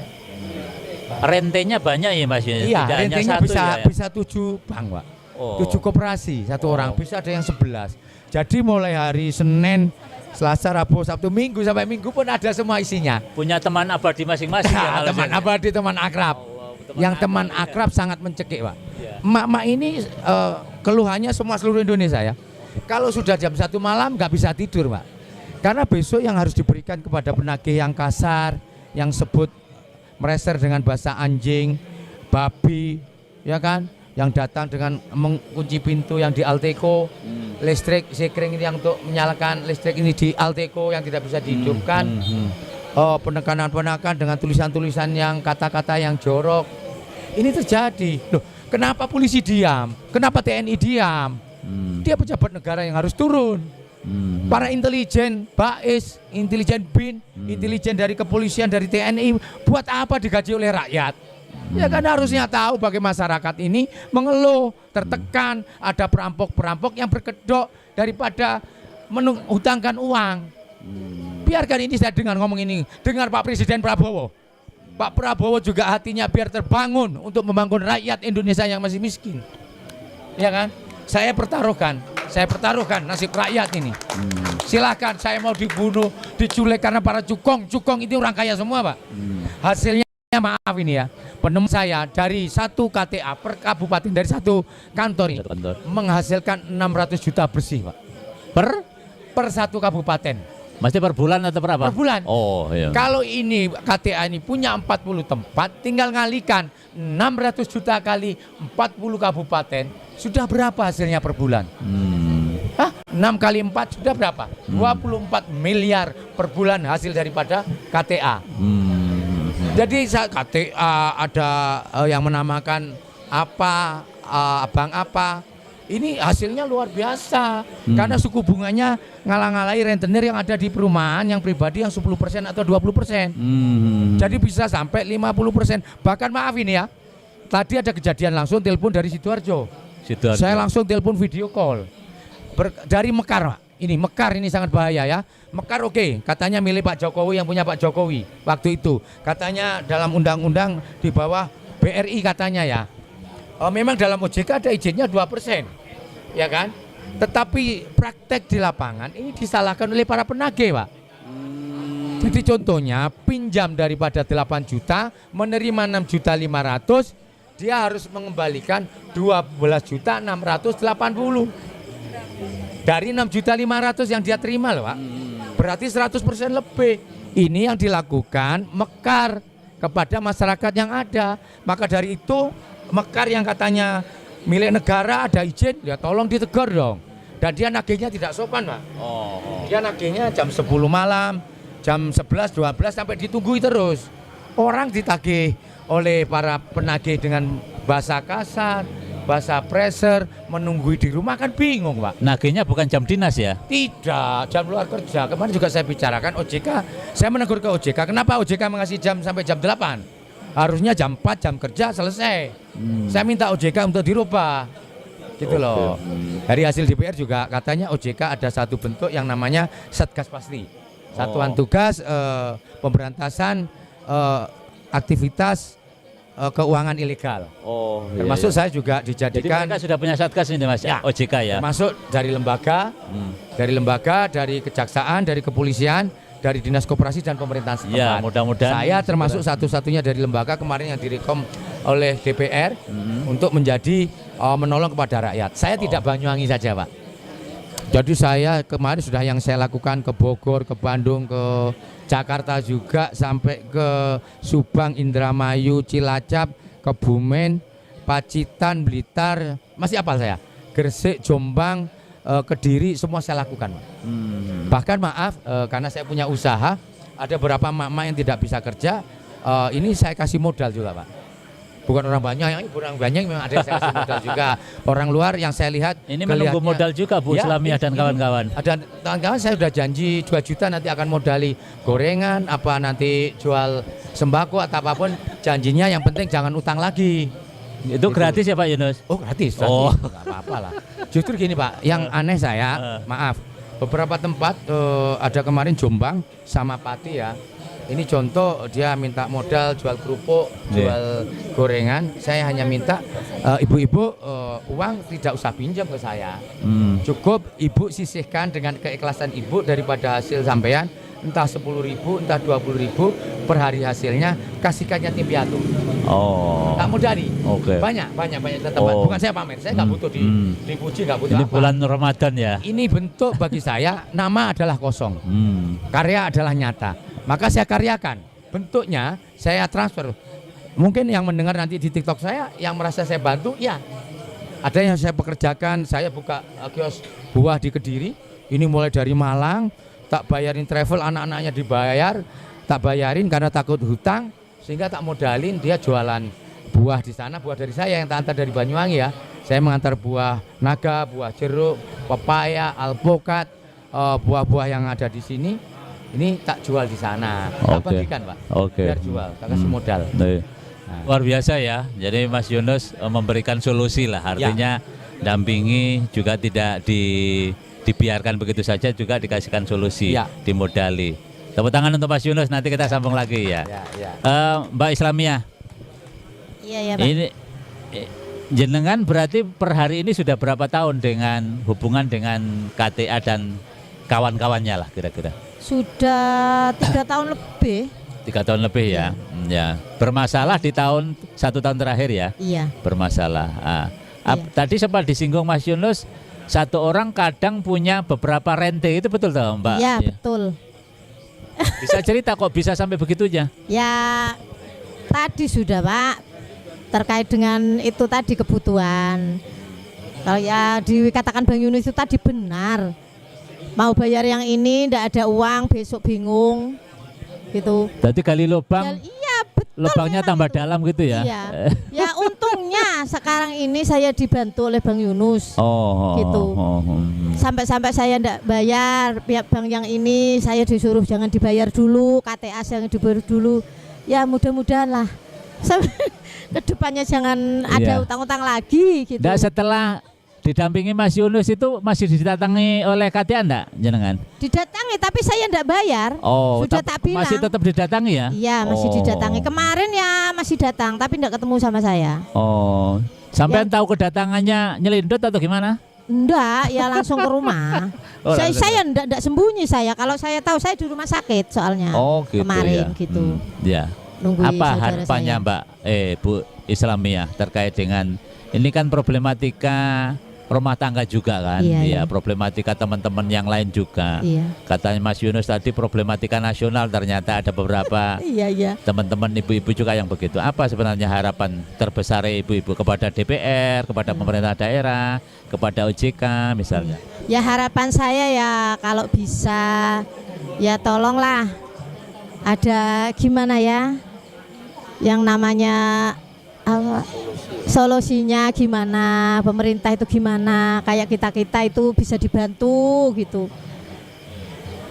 rentenya banyak ya Mas? Iya, tidak rentenya hanya satu bisa 7 bank, Pak. Oh. 7 koperasi satu orang, bisa ada yang 11. Jadi mulai hari Senin, Selasa, Rabu, Sabtu, Minggu sampai Minggu pun ada semua isinya. Punya teman abadi masing-masing. Ya, teman abadi, teman akrab. Yang teman akrab sangat mencekik, Pak. Emak-emak ini keluhannya semua seluruh Indonesia ya. Kalau sudah jam 1 malam nggak bisa tidur, Pak. Karena besok yang harus diberikan kepada penagih yang kasar, yang sebut mereser dengan bahasa anjing, babi, ya kan? Yang datang dengan mengunci pintu yang di Alteco, listrik sekring ini yang untuk menyalakan listrik ini di Alteco yang tidak bisa dihidupkan, penekanan dengan tulisan-tulisan yang kata-kata yang jorok. Ini terjadi. Loh, kenapa polisi diam? Kenapa TNI diam? Dia pejabat negara yang harus turun. Para intelijen, BAIS, intelijen BIN, intelijen dari kepolisian, dari TNI, buat apa digaji oleh rakyat? Ya kan harusnya tahu bagaimana masyarakat ini mengeluh, tertekan, ada perampok-perampok yang berkedok daripada menghutangkan uang. Biarkan ini saya dengar ngomong ini, dengar Pak Presiden Prabowo. Pak Prabowo juga hatinya biar terbangun untuk membangun rakyat Indonesia yang masih miskin. Ya kan? Saya pertaruhkan nasib rakyat ini. Silakan, saya mau dibunuh, diculik karena para cukong itu orang kaya semua, Pak. Hasilnya maaf ini ya, penemu saya dari satu KTA per kabupaten, dari satu kantor ini menghasilkan 600 juta bersih, Pak. Per satu kabupaten. Mesti per bulan atau berapa? Per bulan. Oh iya. Kalau ini KTA ini punya 40 tempat, tinggal ngalikan 600 juta kali 40 kabupaten, sudah berapa hasilnya per bulan? 6 kali 4 sudah berapa? 24 miliar per bulan hasil daripada KTA. Jadi KTA ada yang menamakan apa, abang apa. Ini hasilnya luar biasa. Karena suku bunganya ngalang-ngalai rentenir yang ada di perumahan yang pribadi yang 10% atau 20%. Jadi bisa sampai 50%. Bahkan maaf ini ya, tadi ada kejadian langsung telepon dari Sidoarjo. Saya langsung telepon video call. Dari Mekar, Pak. Ini Mekar ini sangat bahaya ya. Mekar oke, katanya milik Pak Jokowi, yang punya Pak Jokowi waktu itu. Katanya dalam undang-undang di bawah BRI katanya ya. Memang dalam OJK ada izinnya 2%. Ya kan? Tetapi praktek di lapangan ini disalahkan oleh para penagih, Pak. Jadi contohnya pinjam daripada 8 juta menerima 6.500.000, dia harus mengembalikan 12.680.000 dari 6.500.000 yang dia terima loh, Pak. Berarti 100% lebih. Ini yang dilakukan Mekar kepada masyarakat yang ada. Maka dari itu Mekar yang katanya milik negara ada izin, ya tolong ditegur dong. Dan dia nagihnya tidak sopan, Pak. Dia nagihnya jam 10 malam, jam 11, 12 sampai ditunggu terus. Orang ditagih oleh para penagih dengan bahasa kasar, basah pressure, menunggu di rumah kan bingung Pak. Nagihnya bukan jam dinas ya? Tidak, jam luar kerja. Kemarin juga saya bicarakan OJK, saya menegur ke OJK, kenapa OJK mengasih jam sampai jam 8? Harusnya jam 4 jam kerja selesai. Saya minta OJK untuk dirubah. Gitu loh. Dari hasil DPR juga katanya OJK ada satu bentuk yang namanya Satgas Pasti. Satuan Tugas Pemberantasan Aktivitas Keuangan Ilegal. Termasuk saya juga dijadikan. Jadi mereka sudah punya satgas ini Mas, ya, OJK ya. Termasuk dari lembaga, dari kejaksaan, dari kepolisian, dari dinas koperasi dan pemerintahan setempat. Ya, mudah-mudahan. Saya termasuk satu-satunya dari lembaga kemarin yang direkom oleh DPR untuk menjadi menolong kepada rakyat. Saya tidak Banyuwangi saja Pak. Jadi saya kemarin sudah yang saya lakukan ke Bogor, ke Bandung, ke Jakarta juga, sampai ke Subang, Indramayu, Cilacap, Kebumen, Pacitan, Blitar, masih apal saya, Gresik, Jombang, Kediri, semua saya lakukan. Bahkan maaf, karena saya punya usaha, ada beberapa emak-emak yang tidak bisa kerja, ini saya kasih modal juga Pak. Bukan orang banyak, memang ada yang saya kasih modal juga. Orang luar yang saya lihat ini menunggu modal juga Bu Islamiah dan kawan-kawan. Ada kawan-kawan saya sudah janji 2 juta nanti akan modali gorengan, apa nanti jual sembako atau apapun, janjinya yang penting jangan utang lagi. Itu gratis ya Pak Yunus? Oh gratis. Nggak apa-apa lah. Justru gini Pak, yang aneh saya, maaf, beberapa tempat ada kemarin Jombang sama Pati ya. Ini contoh dia minta modal jual kerupuk, jual gorengan. Saya hanya minta ibu-ibu uang tidak usah pinjam ke saya. Cukup ibu sisihkan dengan keikhlasan ibu daripada hasil sampean, entah 10.000, entah 20.000 per hari hasilnya, kasihkan yatim piatu. Tak modali. Banyak tempat. Bukan saya pamer, saya nggak butuh dipuji, nggak butuh. Ini bulan Ramadan ya. Ini bentuk bagi saya, nama adalah kosong, karya adalah nyata. Maka saya karyakan, bentuknya saya transfer. Mungkin yang mendengar nanti di TikTok saya, yang merasa saya bantu, ya ada yang saya pekerjakan. Saya buka kios buah di Kediri, ini mulai dari Malang, tak bayarin travel, anak-anaknya dibayar, tak bayarin karena takut hutang, sehingga tak modalin, dia jualan buah di sana. Buah dari saya yang tak antar dari Banyuwangi ya, saya mengantar buah naga, buah jeruk, pepaya, alpukat, buah-buah yang ada di sini. Ini tak jual di sana, tak bagikan Pak, biar jual, tak kasih modal. Luar biasa ya, jadi Mas Yunus memberikan solusi lah, artinya dampingi juga tidak dibiarkan begitu saja, juga dikasihkan solusi, dimodali. Tepuk tangan untuk Mas Yunus, nanti kita sambung lagi ya. Mbak Islamiah. Iya Pak. Ini jenengan berarti per hari ini sudah berapa tahun dengan hubungan dengan KTA dan kawan-kawannya lah kira-kira? Sudah 3 tahun lebih. 3 tahun lebih ya. Ya. Bermasalah di 1 tahun terakhir ya. Iya. Bermasalah. Tadi sempat disinggung Mas Yunus, satu orang kadang punya beberapa rente, itu betul toh Mbak? Iya, betul. Bisa cerita kok bisa sampai begitunya? Ya tadi sudah Pak, terkait dengan itu tadi kebutuhan. Kalau ya dikatakan Bang Yunus itu tadi benar. Mau bayar yang ini ndak ada uang, besok bingung gitu. Jadi gali lubang. Iya betul. Lubangnya tambah itu. dalam gitu ya. Iya. Ya untungnya sekarang ini saya dibantu oleh Bang Yunus. Gitu. Sampai-sampai saya ndak bayar, pihak bank yang ini saya disuruh jangan dibayar dulu, KTA jangan dibayar dulu. Ya mudah-mudahan lah. Kedepannya jangan ada utang-utang lagi gitu. Nggak, setelah didampingi Mas Yunus itu masih didatangi oleh KTA enggak jenengan? Didatangi tapi saya enggak bayar. Sudah tak bilang. Masih tetap didatangi ya? Iya, masih didatangi. Kemarin ya masih datang tapi enggak ketemu sama saya. Sampai tahu kedatangannya nyelindut atau gimana? Enggak, ya langsung ke rumah. Saya enggak sembunyi saya. Kalau saya tahu saya di rumah sakit soalnya. Gitu kemarin ya. gitu. Ya. Apa harapannya saya, Mbak Bu Islamiah terkait dengan ini kan problematika rumah tangga juga kan, ya problematika teman-teman yang lain juga. Katanya Mas Yunus tadi problematika nasional, ternyata ada beberapa teman-teman ibu-ibu juga yang begitu. Apa sebenarnya harapan terbesar ibu-ibu kepada DPR, kepada pemerintah daerah, kepada OJK misalnya? Ya harapan saya ya kalau bisa ya tolonglah ada gimana ya yang namanya solusinya gimana, pemerintah itu gimana, kayak kita itu bisa dibantu gitu.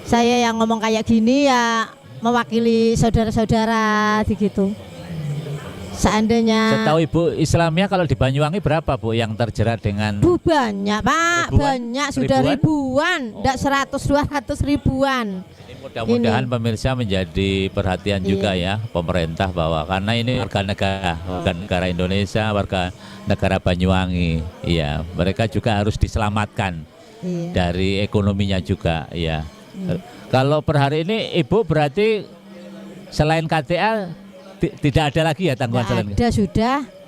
Saya yang ngomong kayak gini ya mewakili saudara-saudara gitu. Seandainya setahu Ibu Islamia kalau di Banyuwangi berapa Bu yang terjerat dengan banyak Pak, banyak sudah ribuan, enggak 100-200 ribuan. Mudah-mudahan pemirsa menjadi perhatian juga ya pemerintah bahwa karena ini warga negara Indonesia, warga negara Banyuwangi, iya mereka juga harus diselamatkan dari ekonominya juga, ya. Kalau per hari ini Ibu berarti selain KTA tidak ada lagi ya tanggungan selain ada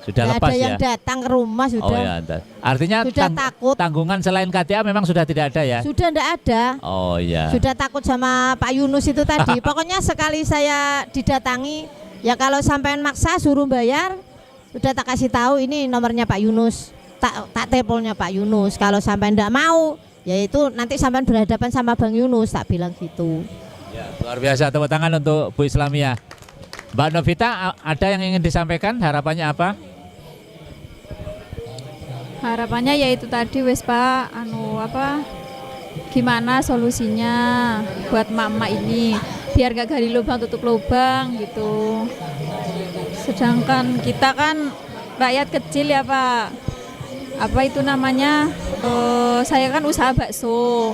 sudah lepas ada yang ya? datang ke rumah sudah. Oh ya, artinya sudah takut. Tanggungan selain KTA memang sudah tidak ada ya? Sudah tidak ada. Oh ya. Sudah takut sama Pak Yunus itu tadi. Pokoknya sekali saya didatangi, ya kalau sampean maksa suruh bayar, sudah tak kasih tahu ini nomornya Pak Yunus, tak teleponnya Pak Yunus. Kalau sampean tidak mau, yaitu nanti sampean berhadapan sama Bang Yunus, tak bilang gitu. Ya, luar biasa, tepuk tangan untuk Bu Islamia. Mbak Novita, ada yang ingin disampaikan? Harapannya apa? Harapannya yaitu tadi wes Pak, gimana solusinya buat emak-emak ini biar gak gali lubang tutup lubang gitu. Sedangkan kita kan rakyat kecil ya Pak. Apa itu namanya? Saya kan usaha bakso.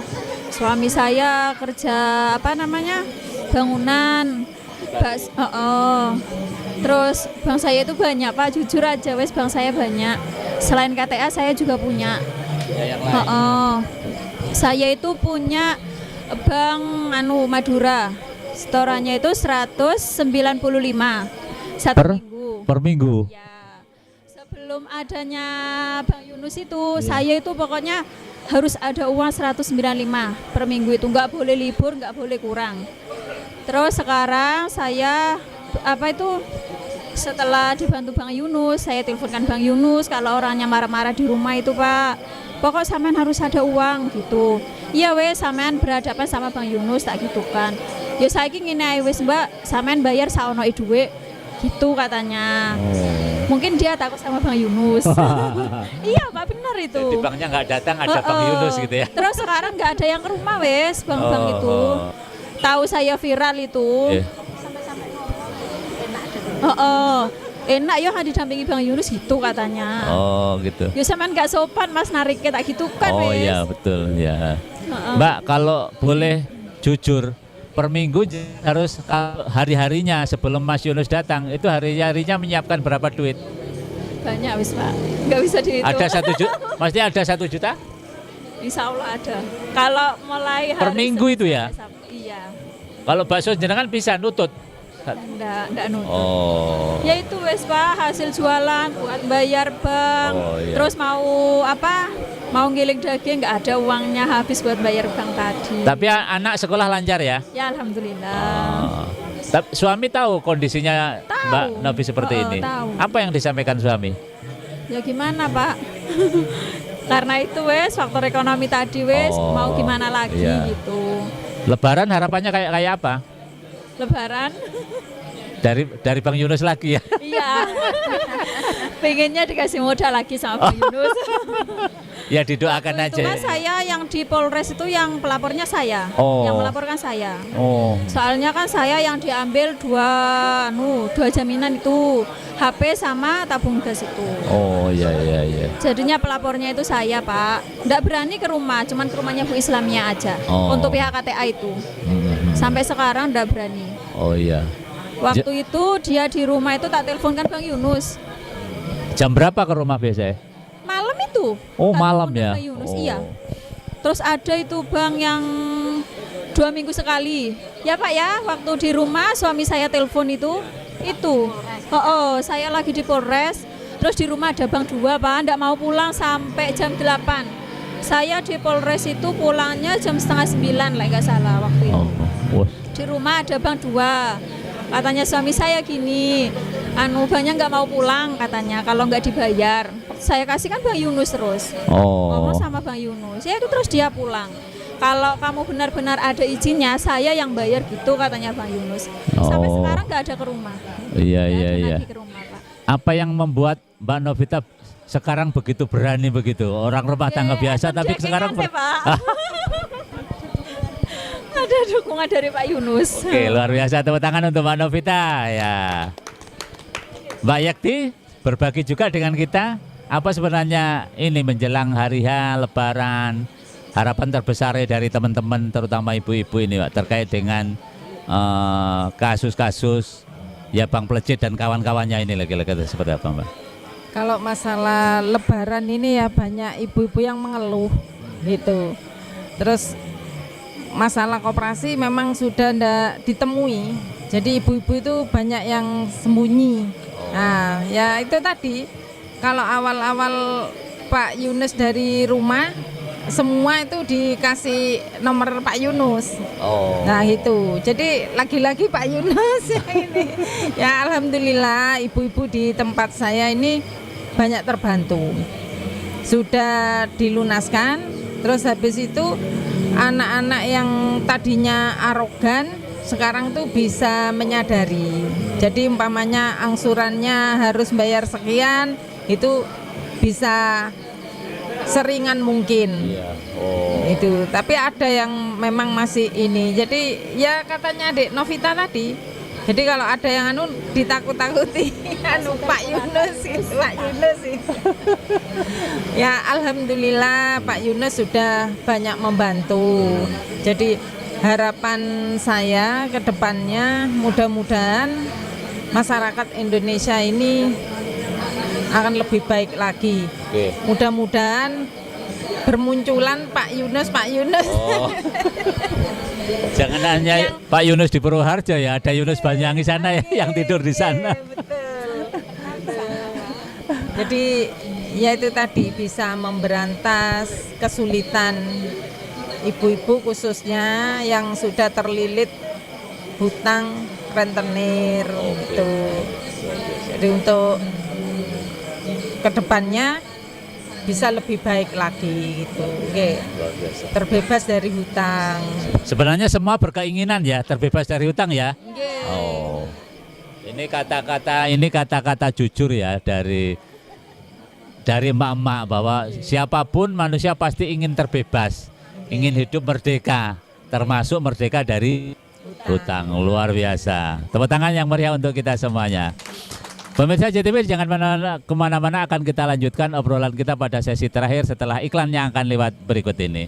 Suami saya kerja bangunan. Terus bank saya itu banyak Pak, jujur aja wes bank saya banyak. Selain KTA saya juga punya. Saya itu punya bank Madura. Setorannya itu 195 per minggu. Ya. Sebelum adanya Bang Yunus itu, saya itu pokoknya harus ada uang 195 per minggu itu, nggak boleh libur, nggak boleh kurang. Terus sekarang saya setelah dibantu Bang Yunus, saya teleponkan Bang Yunus kalau orangnya marah-marah di rumah itu Pak, pokok sampean harus ada uang gitu. Iya wes, sampean berhadapan sama Bang Yunus tak gitu kan. Ya saya ingin wes Mbak, sampean bayar saono duit gitu katanya. Mungkin dia takut sama Bang Yunus. Iya Pak, benar itu. Jadi banknya nggak datang, ada Bang Yunus gitu ya. Terus sekarang nggak ada yang ke rumah wes, bang-bang itu. Tahu saya viral itu. Enak ya didampingi Bang Yunus gitu katanya. Oh gitu. Ya sampean nggak sopan Mas nariknya tak gitu kan wes. Oh iya betul ya. Mbak kalau boleh jujur, per minggu harus hari-harinya sebelum Mas Yunus datang itu hari-harinya menyiapkan berapa duit? Banyak wis Pak, nggak bisa dihitung. Ada 1 juta? Maksudnya ada 1 juta? Insya Allah ada. Kalau mulai hari per minggu itu ya? Iya. Kalau bakso jenengan bisa nutut? Enggak nutut. Oh. Ya itu wes Pak, hasil jualan buat bayar bank. Iya. Terus mau ngiling daging nggak ada uangnya, habis buat bayar bank tadi. Tapi anak sekolah lancar ya? Ya alhamdulillah. Tapi suami tahu kondisinya Mbak Novi seperti ini? Tahu. Apa yang disampaikan suami? Ya gimana Pak? Karena itu wes faktor ekonomi tadi wes, mau gimana lagi gitu. Lebaran harapannya kayak apa? Lebaran dari Bang Yunus lagi ya? Iya. Pengennya dikasih modal lagi sama Bang Yunus. Ya didoakan aja. Itu kan saya yang di Polres itu yang pelapornya saya, yang melaporkan saya. Soalnya kan saya yang diambil dua jaminan itu, HP sama tabung gas itu. Oh iya. Jadinya pelapornya itu saya Pak. Nggak berani ke rumah, cuman ke rumahnya Bu Islamia aja. Untuk pihak KTA itu. Sampai sekarang nggak berani. Oh iya. Waktu itu dia di rumah itu tak teleponkan Bang Yunus. Jam berapa ke rumah biasanya? Malam itu. Oh malam ya? Bang Yunus, iya. Terus ada itu Bang yang 2 minggu sekali. Ya Pak ya, waktu di rumah suami saya telepon itu. Saya lagi di Polres. Terus di rumah ada Bang 2 Pak, enggak mau pulang sampai jam 8. Saya di Polres itu pulangnya jam 8:30 lah nggak salah waktu itu. Di rumah ada Bang 2. Katanya suami saya gini, Bangnya nggak mau pulang katanya kalau nggak dibayar. Saya kasih kan Bang Yunus terus. Ngomong sama Bang Yunus, ya itu terus dia pulang. Kalau kamu benar-benar ada izinnya, saya yang bayar gitu katanya Bang Yunus. Sampai sekarang nggak ada ke rumah. Iya. Lagi ke rumah Pak. Apa yang membuat Mbak Novita sekarang begitu berani begitu? Orang rumah tangga biasa tapi sekarang Pak. Ada dukungan dari Pak Yunus. Oke, luar biasa, tepuk tangan untuk Mbak Novita ya. Mbak Yakti berbagi juga dengan kita apa sebenarnya ini menjelang hari H Lebaran, harapan terbesar dari teman-teman terutama ibu-ibu ini Pak terkait dengan kasus-kasus ya Bang Pelejit dan kawan-kawannya ini lagi-lagi seperti apa Mbak? Kalau masalah Lebaran ini ya banyak ibu-ibu yang mengeluh gitu. Terus masalah koperasi memang sudah tidak ditemui. Jadi ibu-ibu itu banyak yang sembunyi. Nah, ya itu tadi. Kalau awal-awal Pak Yunus dari rumah, semua itu dikasih nomor Pak Yunus. Nah itu. Jadi lagi-lagi Pak Yunus yang ini. Ya alhamdulillah ibu-ibu di tempat saya ini banyak terbantu. Sudah dilunaskan. Terus habis itu anak-anak yang tadinya arogan sekarang tuh bisa menyadari. Jadi umpamanya angsurannya harus bayar sekian, itu bisa seringan mungkin. Itu. Tapi ada yang memang masih ini. Jadi ya katanya Adik Novita tadi. Jadi kalau ada yang ditakut-takuti Pak Yunus itu, Pak Yunus itu. Ya alhamdulillah Pak Yunus sudah banyak membantu. Jadi harapan saya ke depannya mudah-mudahan masyarakat Indonesia ini akan lebih baik lagi. Mudah-mudahan bermunculan Pak Yunus. Jangan hanya Pak Yunus di Purwoharjo ya, ada Yunus Banyuwangi sana ya, yang tidur di sana. Betul. Jadi ya itu tadi bisa memberantas kesulitan ibu-ibu khususnya yang sudah terlilit hutang rentenir gitu. Jadi untuk kedepannya bisa lebih baik lagi gitu. Oke. Terbebas dari hutang. Sebenarnya semua berkeinginan ya terbebas dari hutang ya. Ini kata-kata jujur ya dari emak-emak bahwa siapapun manusia pasti ingin terbebas, ingin hidup merdeka, termasuk merdeka dari hutang. Luar biasa. Tepuk tangan yang meriah untuk kita semuanya. Pemirsa JTV jangan kemana-mana, akan kita lanjutkan obrolan kita pada sesi terakhir setelah iklan yang akan lewat berikut ini.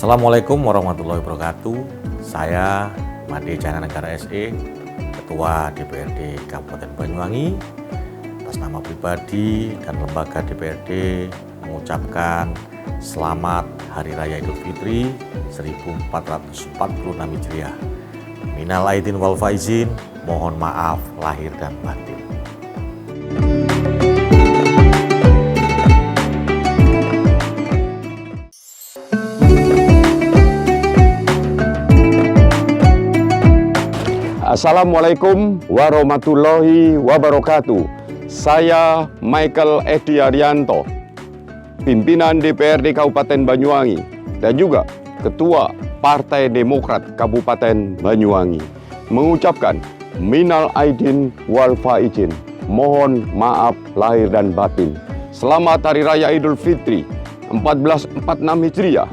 Assalamualaikum warahmatullahi wabarakatuh. Saya Made Janganegara SE, Ketua DPRD Kabupaten Banyuwangi. Atas nama pribadi dan lembaga DPRD mengucapkan selamat Hari Raya Idul Fitri 1446 Hijriah. Minal aidin wal faizin, mohon maaf lahir dan batin. Assalamualaikum warahmatullahi wabarakatuh. Saya Michael Edi Arianto, pimpinan DPRD Kabupaten Banyuwangi dan juga Ketua Partai Demokrat Kabupaten Banyuwangi, mengucapkan minal aidin wal faizin, mohon maaf lahir dan batin. Selamat Hari Raya Idul Fitri 1446 Hijriah.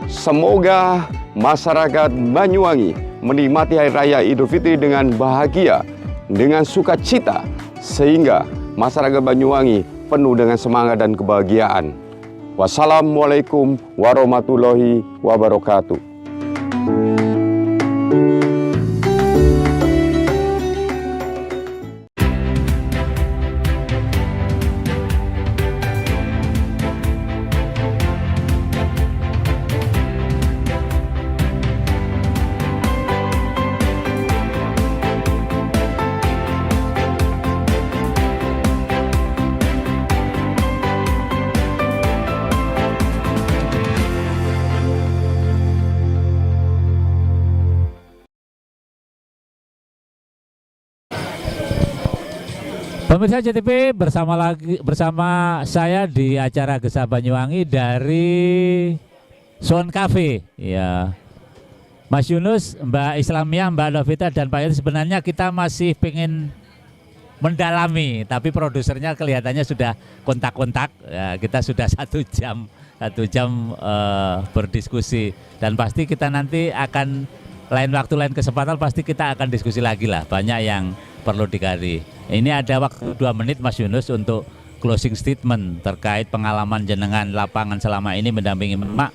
Semoga masyarakat Banyuwangi menikmati Hari Raya Idul Fitri dengan bahagia, dengan sukacita, sehingga masyarakat Banyuwangi penuh dengan semangat dan kebahagiaan. Wassalamualaikum warahmatullahi wabarakatuh. Pemirsa JTV bersama saya di acara Gesah Banyuwangi dari Sound Cafe. Ya, Mas Yunus, Mbak Islamiyah, Mbak Novita dan Pak Yunus, sebenarnya kita masih pengen mendalami, tapi produsernya kelihatannya sudah kontak-kontak. Ya, kita sudah satu jam berdiskusi dan pasti kita nanti akan lain waktu lain kesempatan pasti kita akan diskusi lagi lah, banyak yang perlu digali. Ini ada waktu 2 menit Mas Yunus untuk closing statement terkait pengalaman jenengan lapangan selama ini mendampingi Mak,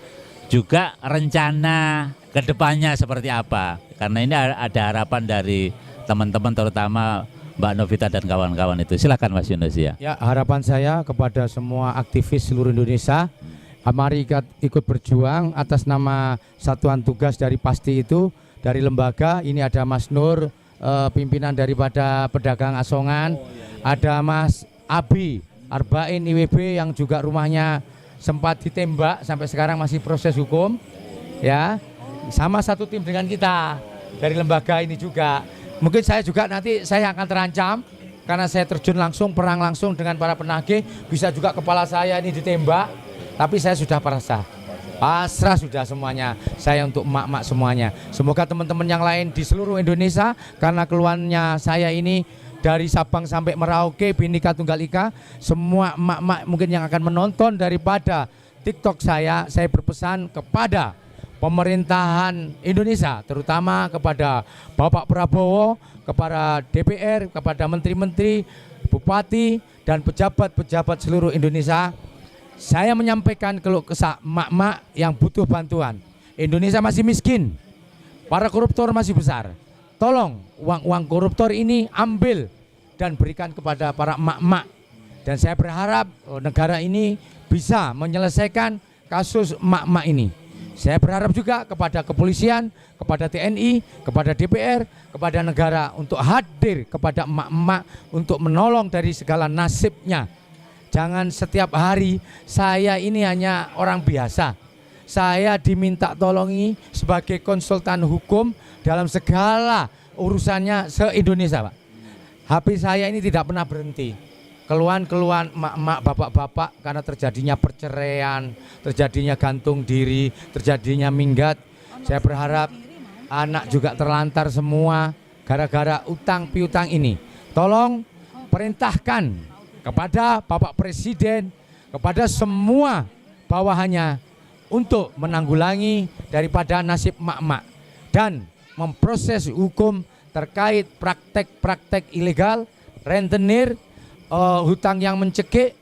juga rencana kedepannya seperti apa, karena ini ada harapan dari teman-teman terutama Mbak Novita dan kawan-kawan itu. Silakan Mas Yunus ya. Ya, harapan saya kepada semua aktivis seluruh Indonesia, mari ikut berjuang atas nama satuan tugas dari PASTI itu, dari lembaga. Ini ada Mas Nur, pimpinan daripada pedagang asongan, ada Mas Abi Arba'in IWB yang juga rumahnya sempat ditembak sampai sekarang masih proses hukum, ya, sama satu tim dengan kita dari lembaga ini juga. Mungkin saya juga nanti saya akan terancam karena saya terjun langsung, perang langsung dengan para penagih, bisa juga kepala saya ini ditembak, tapi saya sudah pasrah sudah semuanya, saya untuk emak-emak semuanya. Semoga teman-teman yang lain di seluruh Indonesia, karena keluhannya saya ini dari Sabang sampai Merauke, Bhinneka Tunggal Ika, semua emak-emak mungkin yang akan menonton daripada TikTok saya berpesan kepada pemerintahan Indonesia, terutama kepada Bapak Prabowo, kepada DPR, kepada menteri-menteri, bupati, dan pejabat-pejabat seluruh Indonesia. Saya menyampaikan keluh kesah emak-emak yang butuh bantuan. Indonesia masih miskin, para koruptor masih besar. Tolong uang-uang koruptor ini ambil dan berikan kepada para emak-emak. Dan saya berharap negara ini bisa menyelesaikan kasus emak-emak ini. Saya berharap juga kepada kepolisian, kepada TNI, kepada DPR, kepada negara untuk hadir kepada emak-emak untuk menolong dari segala nasibnya. Jangan setiap hari saya ini hanya orang biasa. Saya diminta tolongi sebagai konsultan hukum dalam segala urusannya se-Indonesia, Pak. HP saya ini tidak pernah berhenti. Keluhan-keluhan emak-emak, bapak-bapak karena terjadinya perceraian, terjadinya gantung diri, terjadinya minggat. Saya berharap anak juga terlantar semua gara-gara utang piutang ini. Tolong perintahkan kepada Bapak Presiden, kepada semua bawahannya untuk menanggulangi daripada nasib emak-emak dan memproses hukum terkait praktek-praktek ilegal, rentenir, hutang yang mencekik.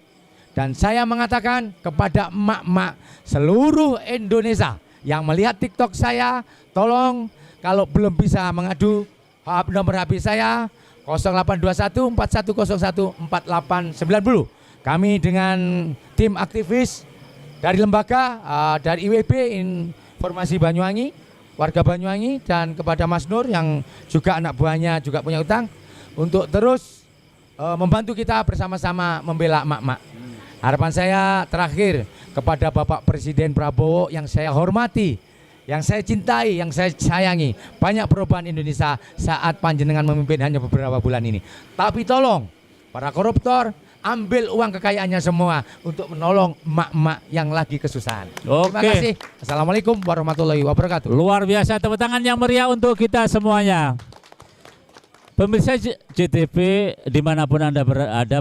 Dan saya mengatakan kepada emak-emak seluruh Indonesia yang melihat TikTok saya, tolong kalau belum bisa mengadu, nomor HP saya 0821 4101 4890. Kami dengan tim aktivis dari lembaga, dari IWB Informasi Banyuwangi, warga Banyuwangi, dan kepada Mas Nur yang juga anak buahnya juga punya utang, untuk terus membantu kita bersama-sama membela emak-emak. Harapan saya terakhir kepada Bapak Presiden Prabowo yang saya hormati, yang saya cintai, yang saya sayangi. Banyak perubahan Indonesia saat panjenengan memimpin hanya beberapa bulan ini. Tapi tolong para koruptor ambil uang kekayaannya semua untuk menolong emak-emak yang lagi kesusahan. Oke. Terima kasih. Assalamualaikum warahmatullahi wabarakatuh. Luar biasa, tepuk tangan yang meriah untuk kita semuanya. Pemirsa JTV dimanapun Anda berada,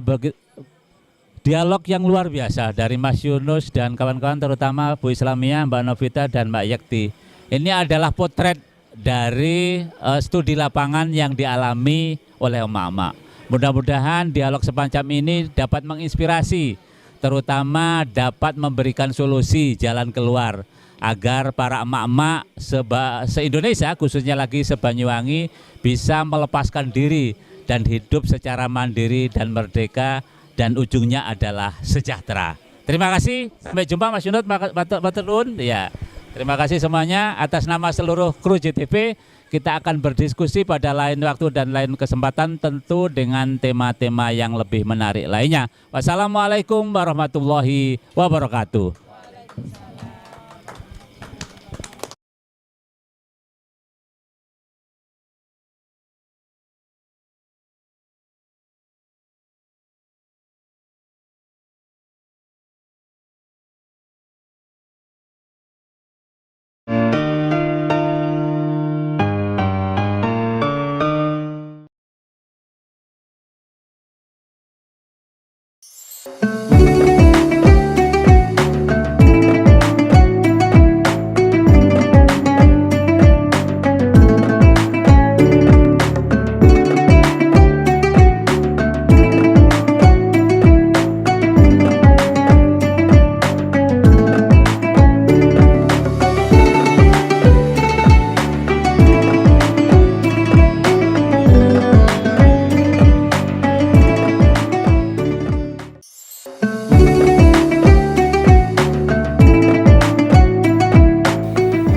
dialog yang luar biasa dari Mas Yunus dan kawan-kawan, terutama Bu Islamiyah, Mbak Novita dan Mbak Yekti. Ini adalah potret dari studi lapangan yang dialami oleh emak-emak. Mudah-mudahan dialog semacam ini dapat menginspirasi, terutama dapat memberikan solusi jalan keluar agar para emak-emak se-Indonesia, khususnya lagi se-Banyuwangi, bisa melepaskan diri dan hidup secara mandiri dan merdeka, dan ujungnya adalah sejahtera. Terima kasih, sampai jumpa Mas Yunus, matur nuwun. Ya, terima kasih semuanya. Atas nama seluruh kru JTV, kita akan berdiskusi pada lain waktu dan lain kesempatan, tentu dengan tema-tema yang lebih menarik lainnya. Wassalamualaikum warahmatullahi wabarakatuh.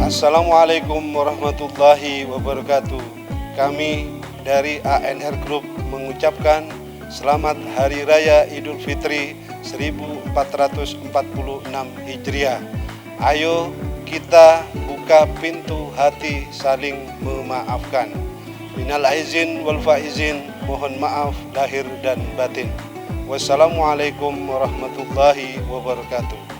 Assalamualaikum warahmatullahi wabarakatuh. Kami dari ANR Group mengucapkan selamat Hari Raya Idul Fitri 1446 Hijriah. Ayo kita buka pintu hati saling memaafkan. Minal aizin wal faizin, mohon maaf lahir dan batin. Wassalamualaikum warahmatullahi wabarakatuh.